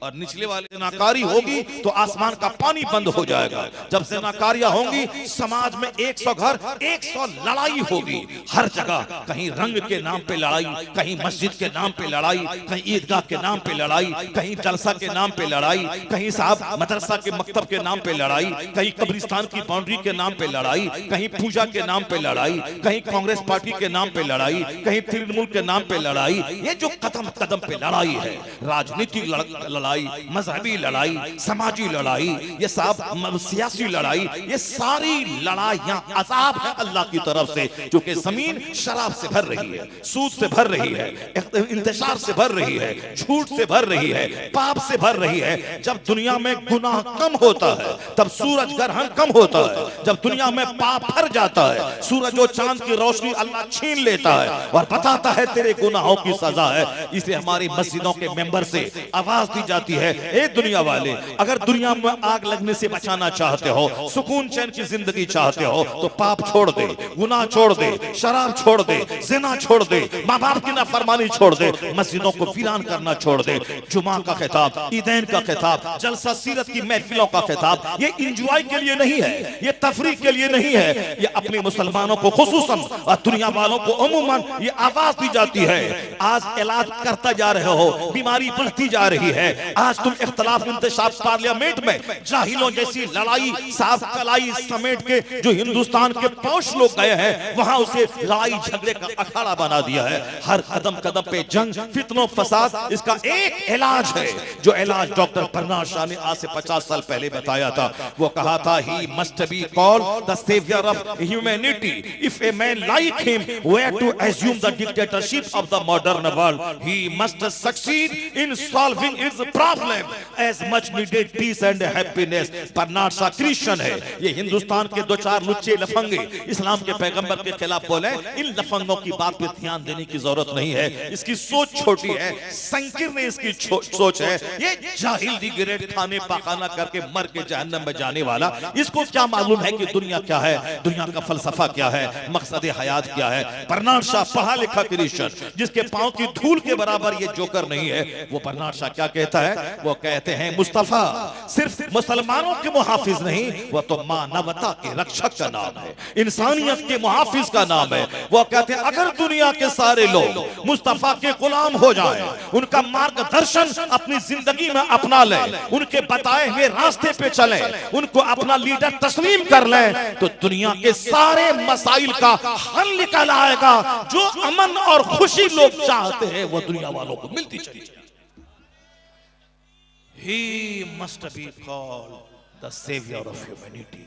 और निचले वाले नाकारी होगी तो आसमान का पानी बंद हो जाएगा। जब से नाकारियां होंगी समाज में 100 घर 100 लड़ाई होगी। हर जगह कहीं रंग के नाम पे लड़ाई, कहीं मस्जिद के नाम पे लड़ाई, कहीं ईदगाह के नाम पे लड़ाई, कहीं जलसा के नाम पे लड़ाई, कहीं साहब मदरसा के मकतब के नाम पे लड़ाई, कहीं कब्रिस्तान की बाउंड्री के नाम पे लड़ाई, कहीं पूजा के नाम पे लड़ाई, कहीं कांग्रेस पार्टी के नाम पे लड़ाई, कहीं तृणमूल के नाम पे लड़ाई। ये जो कदम कदम पे लड़ाई है, राजनीतिक लड़ाई, मजहबी लड़ाई, समाजी लड़ाई, ये सब सियासी लड़ाई, ये सारी लड़ाइयां अजाब है अल्लाह की तरफ से, जो कि जमीन शराब से भर रही है, सूद से भर रही है, इंतशार से भर रही है, झूठ से भर रही है, पाप से भर रही है। जब दुनिया में गुनाह कम होता है तब सूरज ग्रहण कम होता है। जब दुनिया में पाप भर जाता है, सूरज और चांद की रोशनी अल्लाह छीन लेता है और बताता है तेरे गुनाहों की सजा है। इसलिए हमारी मस्जिदों के मेंबर से आवाज दी जाती है, ए दुनिया वाले, अगर दुनिया में आग लगने से बचाना चाहते हो, सुकून चैन की जिंदगी चाहते हो, तो पाप छोड़ दे, गुनाह छोड़ दे, शराब छोड़ दे, जिना छोड़ दे, माँ बाप की नाफरमानी छोड़ दे, मस्जिदों को वीरान करना छोड़ दे। जुमा का खिताब, ईदैन का खिताब, जलसा सीरत की महफिलों का खिताब, ये इंजॉय के लिए नहीं है, ये तफरीक के लिए नहीं है, ये अपने मुसलमानों को खुसूसन और दुनिया वालों को अमूमन ये आवाज दी जाती है। आज इलाज करता जा रहे हो, बीमारी बढ़ती जा रही है। आज तुम इख्तलाफ इंतशार पार्लियामेंट में जाहिलों जैसी लड़ाई साफ कलाई समेट के जो हिंदुस्तान के पौष लोग गए हैं, वहां उसे लड़ाई झगड़े का अखाड़ा बना दिया है। हर कदम कदम पे जंग, फितनों, फसाद, इसका एक इलाज है, जो इलाज डॉक्टर बर्नार्ड शॉ ने आज से 50 साल पहले बताया था। वो कहा था, he must be called the saviour of humanity. If a man like him were to assume the dictatorship of the modern world, he must succeed in solving its problem as much needed peace and happiness. Bernard Shaw Christian है। ये हिंदुस्तान के 2-4 लुच्चे लफंगे इस्लाम के पैगंबर के खिलाफ बोले, इन लफंगों की बात पे ध्यान देने की जरूरत नहीं है। इसकी सोच छोटी है, संकीर्ण इसकी सोच है। ये जाहिल दी ग्रेड खाने पाखाना करके मर के जहन्नम में जाने वाला, इसको क्या मालूम है कि दुनिया क्या है, दुनिया का फलसफा क्या है, मकसद हयात क्या है। बर्नार्ड शॉ पढ़ा लिखा क्रिश्चियन, जिसके पांव की धूल के बराबर ये जोकर नहीं है। वो बर्नार्ड शॉ क्या कहता है? वो कहते हैं मुस्तफा सिर्फ मुसलमानों के मुहाफिज नहीं, वो तो मानवता के रक्षक का नाम है, इंसानियत के मुहाफिज का नाम है। वो कहते हैं अगर दुनिया के सारे लोग मुस्तफा के गुलाम हो जाएं, उनका मार्गदर्शन अपनी जिंदगी में अपना लें, उनके बताए हुए रास्ते पे चलें, उनको अपना लीडर तस्लीम कर लें, तो दुनिया के सारे मसाइल का हल निकल आएगा। जो अमन और खुशी लोग चाहते हैं वो दुनिया वालों को मिलती चली जाए। He must be called the savior of humanity.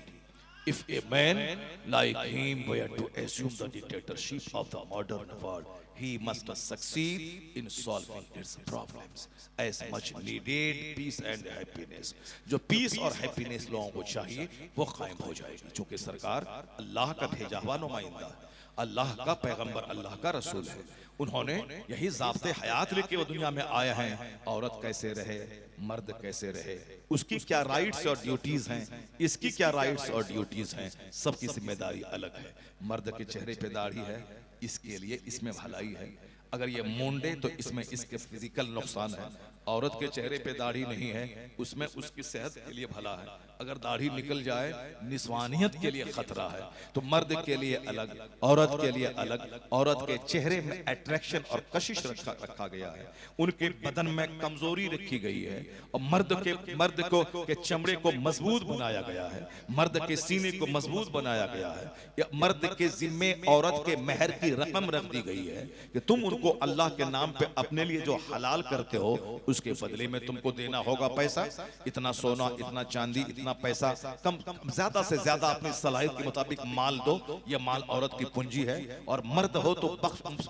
If a man like him were to assume the dictatorship of the modern world, he must succeed in solving its problems as much needed peace and happiness. जो peace और happiness लोगों को चाहिए वो कायम हो जाएगी, क्योंकि सरकार अल्लाह का भेजा हुआ नुमाइंदा है, अल्लाह का पैगंबर, अल्लाह का रसूल है। उन्होंने यही ज़ाब्ते हयात लेके वो दुनिया में आए हैं। औरत कैसे रहे, मर्द कैसे रहे, उसकी क्या राइट्स और ड्यूटीज हैं, इसकी क्या राइट्स और ड्यूटीज हैं, सबकी जिम्मेदारी अलग है। मर्द के चेहरे पे दाढ़ी है, इसके लिए इसमें भलाई है। अगर ये मुंडे तो इसमें इसके फिजिकल नुकसान है। औरत के चेहरे पे दाढ़ी नहीं है, उसमें उसकी सेहत के लिए भला है। अगर दाढ़ी निकल जाए निस्वानियत के लिए खतरा है। तो मर्द के लिए अलग, औरत के लिए अलग। औरत के चेहरे में अट्रैक्शन और कशिश रखा गया है, उनके बदन में कमजोरी रखी गई है, और मर्द के चमड़े को मजबूत बनाया गया है, मर्द के सीने को मजबूत बनाया गया है। या मर्द के जिम्मे औरत के मेहर की रकम रख दी गई है कि तुम उनको अल्लाह के नाम पे अपने लिए जो हलाल करते हो उसके बदले में तुमको देना होगा पैसा, इतना सोना, इतना चांदी, इतना पैसा, कम ज्यादा से ज्यादा अपनी सलाहियत के मुताबिक माल दो। यह माल औरत की पूंजी है। और मर्द हो तो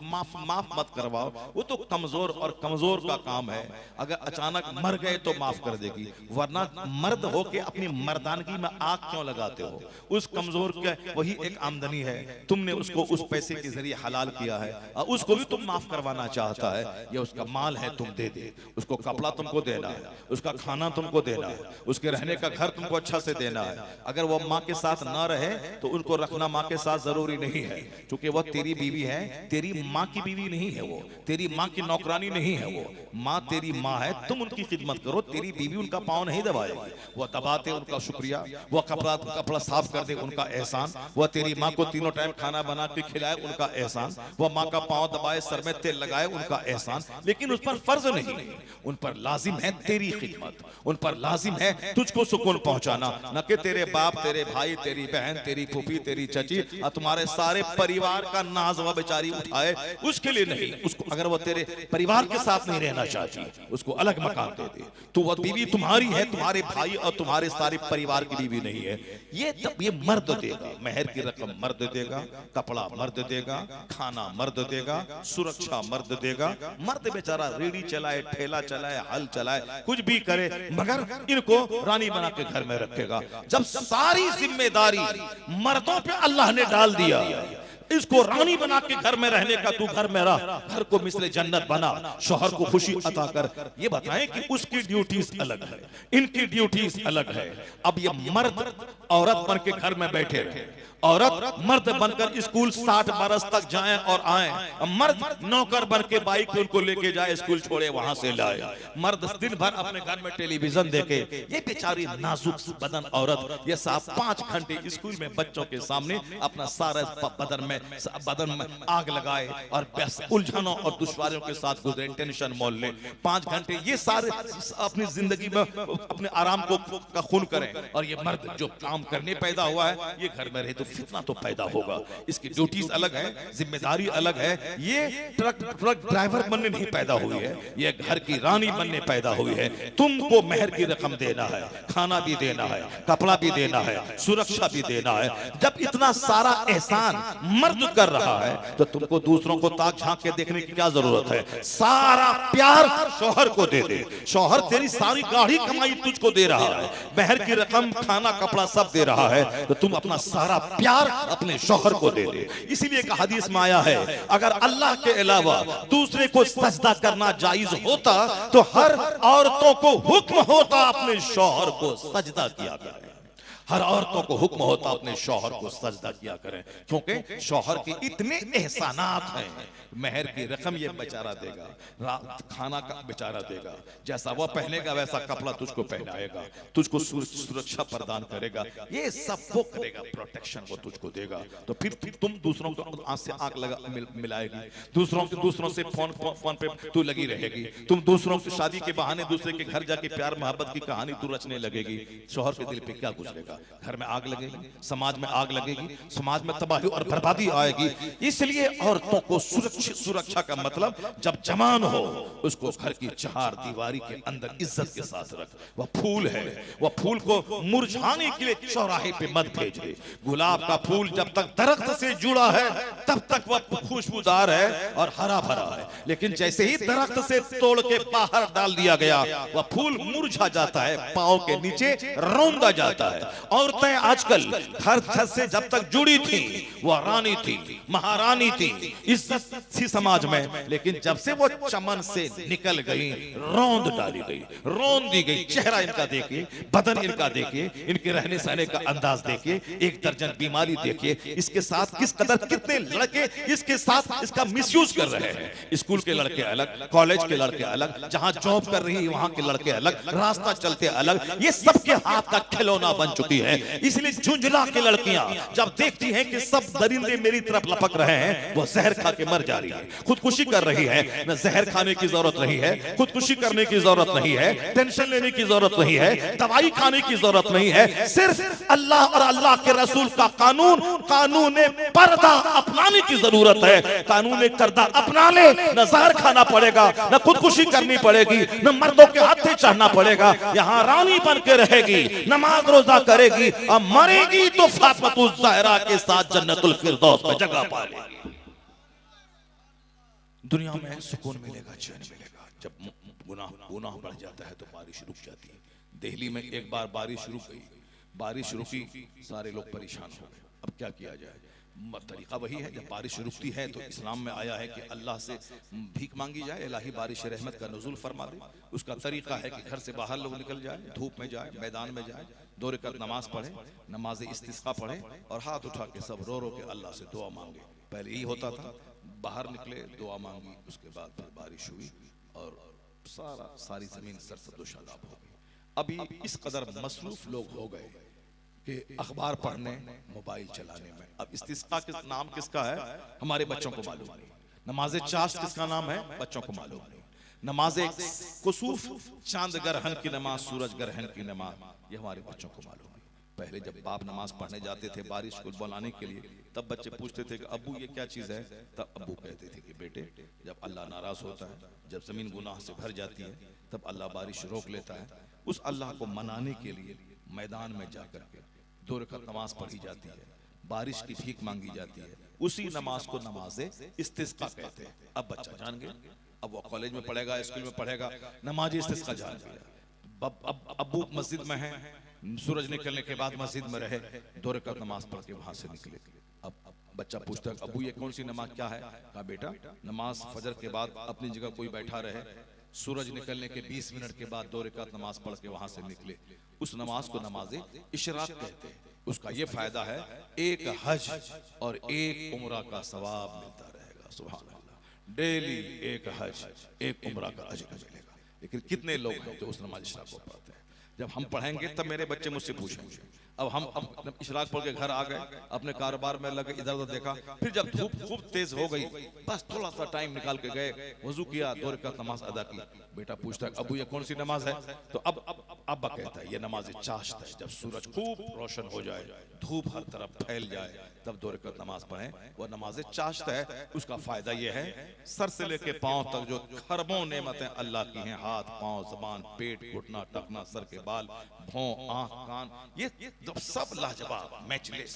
माफ मत करवाओ, वो तो कमजोर और कमजोर का काम है। अगर अचानक मर गए तो माफ कर देगी, वरना मर्द हो के अपनी मर्दानगी में आग क्यों लगाते हो? उस कमजोर के वही एक आमदनी है, तुमने उसको उस पैसे के जरिए हलाल किया है, और उसको भी तुम माफ करवाना चाहता है। यह उसका माल है, तुम दे दे। उसको कपड़ा तुमको देना है, उसका खाना तुमको देना है, उसके रहने का घर तुमको अच्छा से देना है। अगर वो माँ के साथ ना रहे तो उनको रखना माँ के साथ जरूरी नहीं है, क्योंकि वो तेरी बीवी है, तेरी माँ की बीवी नहीं है, वो तेरी माँ की नौकरानी नहीं है। वो माँ तेरी माँ है, तुम उनकी खिदमत करो, तेरी बीवी उनका पाँव नहीं दबाएगी। वो दबाते उनका शुक्रिया, वो कपड़ा साफ कर दे उनका एहसान, वो तेरी माँ को तीनों टाइम खाना बना के खिलाए उनका एहसान, वो माँ का पाँव दबाए, सर में तेल लगाए उनका एहसान। लेकिन उस पर फर्ज नहीं, उन पर लाजिम है तेरी खिदमत, उन पर लाजिम है तुझको सुकून पहुंचाना, न कि तेरे बाप, तेरे भाई, तेरी बहन, तेरी फूफी, तेरी चची और तुम्हारे सारे परिवार का नाज व बेचारी उठाए, उसके लिए नहीं। उसको अगर वो तेरे परिवार के साथ नहीं रहना चाहती, उसको अलग मकान दे दे। तो वो बीवी तुम्हारी है, तुम्हारे भाई और तुम्हारे सारे परिवार की बीवी नहीं है। ये मर्द देगा, मेहर की रकम मर्द देगा, कपड़ा मर्द देगा, खाना मर्द देगा, सुरक्षा मर्द देगा। मर्द बेचारा रेडी चलाए, ठेला चलाए, हल चलाए, कुछ भी करे, मगर इनको रानी बना के घर में रखेगा। जब सारी जिम्मेदारी मर्दों पे अल्लाह ने डाल दिया, इसको रानी बना के घर में रहने का, तू घर में रह, घर को मिसले जन्नत बना, शौहर को खुशी अता कर। ये बताएं कि उसकी ड्यूटीज अलग है, इनकी ड्यूटीज अलग है। अब ये मर्द औरत बन के घर में बैठे रहे, औरत मर्द बनकर स्कूल 60 बरस तक जाएं और आएं, मर्द नौकर बन के बाइक पे उनको लेके जाए, स्कूल छोड़े, वहां से लाए। मर्द दिन भर अपने घर में टेलीविजन देखे, ये बेचारी नाजुक बदन औरत ये 5 घंटे स्कूल में बच्चों के सामने अपना सारा बदन में आग लगाए और उलझनों और दुश्वारियों के साथ गुजरे, टेंशन मोल ले। 5 घंटे ये सारे अपनी जिंदगी में अपने आराम का खून करें, और ये मर्द जो काम करने पैदा हुआ है, ये घर में रहे तो फितना तो पैदा होगा। इसकी ड्यूटीज अलग है, जिम्मेदारी अलग है। ये ट्रक ड्राइवर बनने नहीं पैदा हुई है, ये घर की रानी बनने पैदा हुई है। तुमको मेहर की रकम देना है, खाना भी देना है, कपड़ा भी देना है, सुरक्षा भी देना है। जब इतना सारा एहसान मर्द कर रहा है तो तुमको दूसरों को ताक झांक के देखने की क्या जरूरत है? सारा प्यार शौहर को दे दे। शौहर तेरी सारी गाढ़ी कमाई तुझको दे रहा है, मेहर की रकम, खाना, कपड़ा सब दे रहा है, तो तुम अपना सारा प्यार अपने शौहर को दे दे। इसीलिए एक हदीस में आया है, अगर अल्लाह के अलावा दूसरे को सजदा करना जायज होता तो हर औरतों को हुक्म होता अपने शौहर को सजदा किया करें। हर औरतों को हुक्म होता अपने शौहर को सजदा किया करें, क्योंकि शौहर के इतने एहसानात हैं। मेहर की रकम ये बेचारा देगा, रात खाना का बेचारा देगा, जैसा वो पहनेगा वैसा कपड़ा तुझको पहनाएगा, तुझको सुरक्षा प्रदान करेगा, ये सब वो करेगा, प्रोटेक्शन वो तुझको देगा। तो फिर तुम दूसरों को आंख से आंख लगा मिलाएगी, दूसरों से फोन पे तू लगी रहेगी, तुम दूसरों की शादी के बहाने दूसरे के घर जाके प्यार मोहब्बत की कहानी तू रचने लगेगी। शौहर के दिल पे क्या गुजरेगा? घर में आग लगेगी, समाज में आग लगेगी, समाज में तबाही और बर्बादी आएगी। इसलिए औरतों को सुरक्षा का मतलब, जब जवान हो उसको घर की 4 दीवारी के अंदर इज्जत के साथ रख। वह फूल है, वह फूल को मुरझाने के लिए चौराहे पे मत भेज दे। गुलाब का फूल जब तक दरख्त से जुड़ा है तब तक वह खुशबूदार है और हरा भरा है, लेकिन जैसे ही दरख्त से तोड़ के बाहर डाल दिया गया वह फूल मुरझा जाता है, पांव के नीचे रौंदा जाता है। औरतें आजकल हर छत से जब तक जुड़ी थी वो रानी थी, महारानी थी, इज्जत थी समाज में। लेकिन जब से वो चमन से निकल गई, रौंद डाली गई, रौंद दी गई। चेहरा इनका देखिए, बदन इनका देखिए, इनके रहने सहने का अंदाज देखिए, एक दर्जन बीमारी देखिए, इसके साथ किस कदर कितने लड़के इसके साथ इसका मिसयूज कर रहे हैं। स्कूल के लड़के अलग, कॉलेज के लड़के अलग, जहां जॉब कर रही है वहां के लड़के अलग, रास्ता चलते अलग, ये सबके हाथ का खिलौना बन चुकी है। इसलिए झुंझुला के लड़कियां जब देखती हैं कि सब दरिंदे मेरी तरफ लपक रहे हैं, वो जहर खा के मर जा रही है, खुदकुशी कर रही है। न जहर खाने की जरूरत नहीं है, खुदकुशी करने की जरूरत नहीं है, टेंशन लेने की जरूरत नहीं है, दवाई खाने की जरूरत नहीं है। सिर्फ अल्लाह और अल्लाह के रसूल का कानून, कानून पर्दा अपनाने की जरूरत है। कानून पर्दा अपना ले, न जहर खाना पड़ेगा, न खुदकुशी करनी पड़ेगी, न मर्दों के हाथे चढ़ना पड़ेगा। यहाँ रानी बन के रहेगी, नमाज रोजा करेगी, और मरेगी तो फातिमा ज़हरा के साथ जन्नतुल फिरदौस में जगह पा लेगी। दुनिया में सुकून मिलेगा, चैन मिलेगा। जब गुनाह बढ़ जाता है तो बारिश रुक जाती है। दिल्ली में एक बार बारिश रुक गई, बारिश रुकी, सारे लोग परेशान हो गए। अब क्या किया जाए? तरीका वही है, जब बारिश रुकती है तो इस्लाम में आया है कि अल्लाह से भीख मांगी जाए, इलाही बारिश रहमत का नुज़ूल फरमा दे। उसका तरीका है कि घर से बाहर लोग निकल जाए, धूप में जाए, मैदान में जाए, 2 रकात नमाज पढ़े, नमाज इस्तिस्का पढ़े और हाथ उठा के सब रो रो के अल्लाह से दुआ मांगे। पहले यही होता था, बाहर निकले, दुआ मांगी, उसके बाद फिर बारिश हुई और सारी जमीन सरसब्ज़ व शादाब हो गई। अभी इस कदर मसरूफ लोग हो गए कि अखबार पढ़ने, मोबाइल चलाने में। अब इस्तिस्का का नाम किसका है हमारे बच्चों को मालूम नहीं, नमाज चाश्त किसका नाम है बच्चों को मालूम नहीं, नमाज कुसूफ चांद ग्रहण की नमाज, सूरज ग्रहण की नमाज, ये हमारे बच्चों को मालूम नहीं। पहले जब बाप नमाज पढ़ने जाते थे बारिश को बुलाने के लिए, तब बच्चे पूछते थे कि अब्बू ये क्या चीज़ है? तब अब्बू कहते थे कि बेटे, जब अल्लाह नाराज होता है, जब जमीन गुनाह से भर जाती है, तब अल्लाह बारिश रोक लेता है। उस अल्लाह को मनाने के लिए मैदान में जाकर के 2 रकात नमाज पढ़ी जाती है, बारिश की भीख मांगी जाती है। उसी नमाज को नमाज़े इस्तिस्का कहते हैं। अब बच्चा जान गया, अब वो कॉलेज में पढ़ेगा, स्कूल में पढ़ेगा, नमाज इस्तिस्का जान गया। अब अब्बू मस्जिद में है, सूरज निकलने के बाद मस्जिद में रहे, 2 रकात नमाज पढ़ के वहां से निकले। अब बच्चा पूछता है अब्बू ये कौन सी नमाज क्या है? कहा बेटा, नमाज फजर के बाद अपनी जगह कोई बैठा रहे, सूरज निकलने के 20 मिनट के बाद 2 रकात नमाज पढ़ के वहां से निकले, उस नमाज को नमाज इशराक कहते हैं। उसका ये फायदा है, एक हज और एक उम्रा का सवाब मिलता रहेगा। सुभान अल्लाह, डेली एक हज, एक उम्रा का अजर मिलेगा। लेकिन कितने लोग हैं जो उस नमाज इशराक को पढ़ते हैं? जब हम पढ़ेंगे तब मेरे बच्चे मुझसे पूछेंगे। अब हम इशराक पढ़ के घर आ गए, अपने कारोबार में लगे, इधर उधर देखा, फिर जब धूप खूब तेज हो गई, बस थोड़ा सा टाइम निकाल के गए, वजू किया, 2 रकात नमाज अदा की। बेटा पूछता है अबू ये कौन सी नमाज है? तो अब अब्बा कहता है ये नमाज चाश्त है। जब सूरज खूब रोशन हो जाए, धूप हर तरफ फैल जाए, तब 2 रकात नमाज पढ़ें, वो नमाज चाश्त है। उसका फायदा ये है, सर से लेके पांव तक जो खरबों नेमतें अल्लाह की हैं, हाथ, पांव, जबान, पेट, घुटना, टखना, सर के बाल, भौं, आंख, कान, ये जब सब लाजवाब, मैचलेस,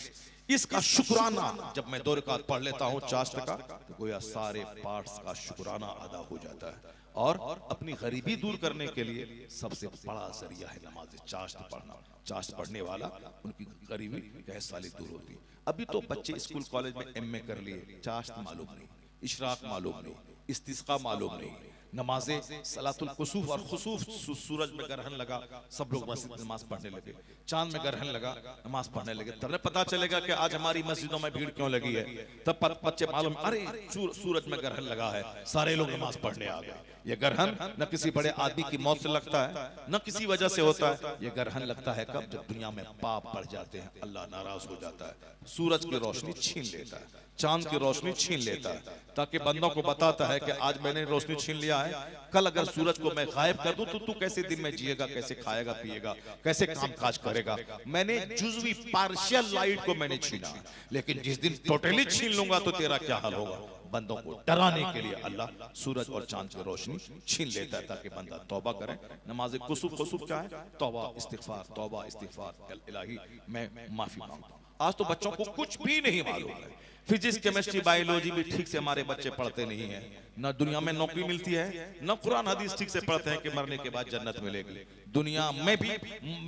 इसका शुक्राना जब मैं 2 रकात पढ़ लेता हूँ चाश्त का, तो गोया सारे पार्ट्स का शुक्राना अदा हो जाता है। और अपनी गरीबी दूर करने के लिए सबसे बड़ा जरिया है नमाज चाश्त पढ़ना। चाश्त पढ़ने वाला उनकी गरीबी गैस साली दूर होती है। अभी तो बच्चे स्कूल कॉलेज में MA कर लिए, चाश्त मालूम नहीं, इशराक मालूम नहीं, इस्तिस्का मालूम नहीं, नमाजे सलातुल कुसूफ और खुसूफ, सूरज में ग्रहण लगा, सब लोग मस्जिद में नमाज पढ़ने लगे, चांद में ग्रहण लगा, नमाज पढ़ने लगे। तब पता चलेगा कि आज हमारी मस्जिदों में भीड़ क्यों लगी है। तब बच्चे मालूम, अरे सूरज में ग्रहण लगा है, सारे लोग नमाज पढ़ने आ गए। ये ग्रहण न किसी बड़े आदमी की मौत से लगता है, न किसी वजह से होता है। ये ग्रहण लगता है कब? जब दुनिया में पाप बढ़ जाते हैं, अल्लाह नाराज हो जाता है, सूरज की रोशनी छीन लेता है, चांद की रोशनी छीन लेता है, ताकि बंदों को बताता है कि आज मैंने रोशनी छीन लिया है, कल अगर सूरज को मैं गायब कर दूं तो तू कैसे दिन में जिएगा, कैसे खाएगा पिएगा, कैसे काम काज करेगा। मैंने जुज़वी पार्शियल लाइट को मैंने छीना, लेकिन जिस दिन टोटली छीन लूंगा तो तेरा क्या हाल होगा। बंदों को डराने के लिए अल्लाह सूरज और चांद की रोशनी छीन लेता है, ताकि बंदा तौबा करे। नमाज कुसूफ, कुसूफ क्या है? तौबा इस्तिगफार, तौबा इस्तिगफार, इलाही मैं माफी मांगता हूं, आज तो बच्चों को कुछ भी नहीं मालूम है। फिजिक्स, केमिस्ट्री, बायोलॉजी भी ठीक से हमारे बच्चे पढ़ते नहीं हैं। न दुनिया में नौकरी मिलती है, न कुरान हदीस ठीक से पढ़ते हैं कि मरने के बाद जन्नत मिलेगी। दुनिया में भी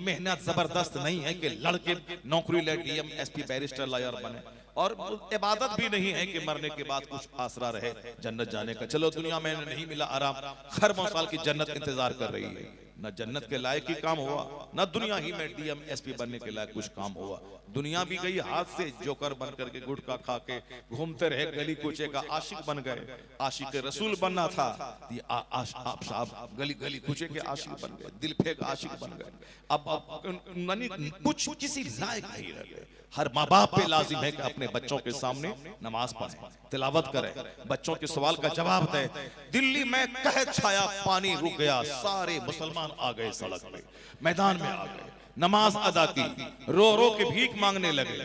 मेहनत जबरदस्त नहीं है कि लड़के नौकरी ले, डीएम, एसपी, बैरिस्टर, लॉयर बने। और इबादत भी नहीं है कि मरने के बाद कुछ आसरा रहे जन्नत जाने का। चलो दुनिया में नहीं मिला आराम, खरबों साल की जन्नत इंतजार कर रही है। न जन्नत के लायक ही काम हुआ, न दुनिया ही में डीएम, एसपी बनने के लायक कुछ काम हुआ। दुनिया भी गई हाथ से, जोकर बन करके गुटखा खा के घूमते रहे, गली कूचे का आशिक बन गए। आशिक रसूल बनना था, आप साहब गली गली कूचे के आशिक बन गए, दिल फेंक आशिक बन गए। अब कुछ किसी लायक नहीं रह गए। हर माँ बाप पे लाजिम है कि अपने बच्चों के सामने नमाज पढ़ें, तिलावत करें, बच्चों के सवाल का जवाब दें। दिल्ली में कहत छाया, पानी रुक गया, सारे मुसलमान आ गए सड़क पे, मैदान में आ गए, नमाज अदा की, रो रो के भीख मांगने लगे।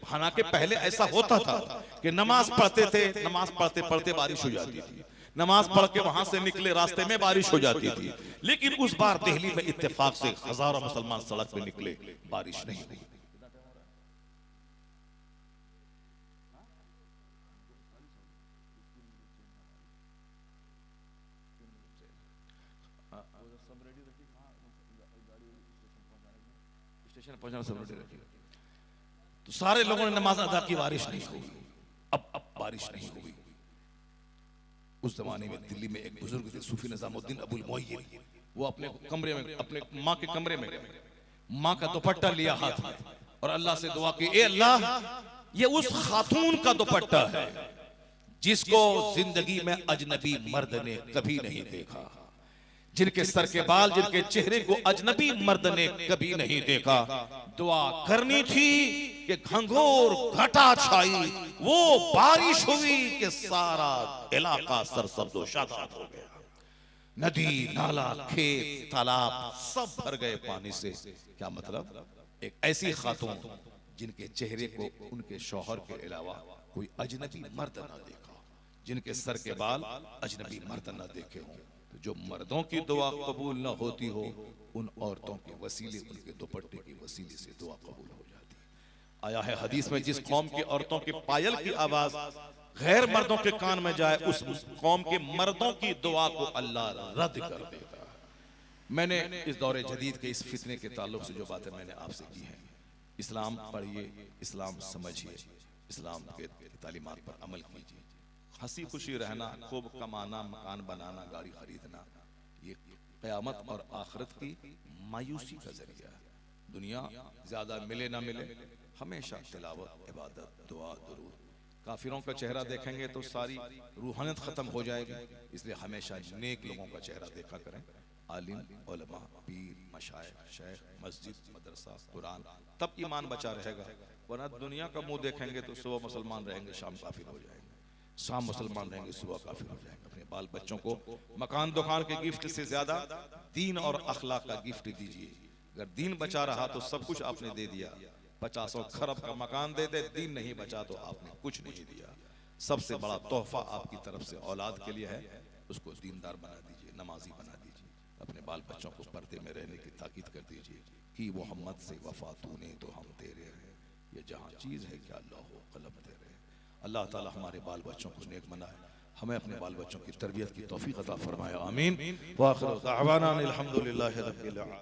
हालांकि पहले ऐसा होता था कि नमाज पढ़ते थे, नमाज पढ़ते पढ़ते बारिश हो जाती थी, नमाज पढ़ के वहां से निकले रास्ते में बारिश हो जाती थी। लेकिन उस बार दिल्ली में इत्तेफाक से हजारों मुसलमान सड़क पे निकले, बारिश नहीं हुई। तो सारे लोगों ने नमाज अदा की, बारिश नहीं हुई। अब बारिश नहीं हुई। उस जमाने में दिल्ली में एक बुजुर्ग थे, सूफी निजामुद्दीन अबुल मुअय्यिद। वो अपने कमरे में, अपने माँ के कमरे में गए, माँ का दुपट्टा लिया हाथ में और अल्लाह से दुआ की, ए अल्लाह, ये उस खातून का दुपट्टा है जिसको जिंदगी में अजनबी मर्द ने कभी नहीं देखा, जिनके सर के बाल, जिनके चेहरे को अजनबी मर्द ने कभी नहीं देखा। दुआ करनी थी कि घंघोर घटा छाई, वो बारिश हुई कि सारा इलाका सरसब्ज़ शादाब हो गया। नदी, नाला, खेत, तालाब सब भर गए पानी से। क्या मतलब? एक ऐसी खातून जिनके चेहरे को उनके शौहर के अलावा कोई अजनबी मर्द ना देखा, जिनके सर के बाल अजनबी मर्द ना देखे हों। तो जो मर्दों की दुआ कबूल न होती हो, उन औरतों के वसीले, उनके दुपट्टे के वसीले से दुआ कबूल हो जाती है। आया है हदीस में, जिस कौम की औरतों के पायल की आवाज गैर मर्दों के कान में जाए, उस कौम के मर्दों की दुआ को अल्लाह रद्द कर देगा। मैंने इस दौरे जदीद के इस फितने के ताल्लुक से जो बातें मैंने आपसे की हैं, इस्लाम पढ़िए, इस्लाम समझिए, इस्लाम के तालीमात पर अमल कीजिए। हंसी खुशी रहना, खूब कमाना, मकान बनाना, गाड़ी खरीदना, ये क़यामत और आखिरत की मायूसी का जरिया है। दुनिया ज्यादा मिले ना मिले, हमेशा तिलावत, इबादत, दुआ, दुरूद। काफिरों का चेहरा देखेंगे तो सारी रूहानियत खत्म हो जाएगी, इसलिए हमेशा नेक लोगों का चेहरा देखा करें। आलिम, उलमा, पीर, मशाइख, शेख, मस्जिद, मदरसा, कुरान, तब ईमान बचा रहेगा। वरना दुनिया का मुंह देखेंगे तो सुबह मुसलमान रहेंगे, शाम काफिर हो जाएंगे, शाम मुसलमान रहेंगे, सुबह काफिर हो जाएंगे। अपने बाल बच्चों को मकान दुकान के गिफ्ट से ज्यादा दीन और अखलाक का गिफ्ट दीजिए। अगर दीन बचा रहा तो सब कुछ आपने दे दिया। 50 खरब का मकान दे दे, दीन नहीं बचा तो आपने कुछ नहीं दिया। सबसे बड़ा तोहफा आपकी तरफ से औलाद के लिए है, उसको दीनदार बना दीजिए, नमाजी बना दीजिए। अपने बाल बच्चों को पर्दे में रहने की ताकीद कर दीजिए कि मोहम्मद से वफा तूने तो हम तेरे हैं, ये जहाँ चीज़ है क्या लौहो कलम तेरे। अल्लाह ताला हमारे बाल बच्चों को नेक बनाए, हमें अपने बाल बच्चों की तरबियत की तौफीक अता फरमाए। आमीन। व आखिर दाअवाना अनिल हम्दुलिल्लाहि रब्बिल आलमीन।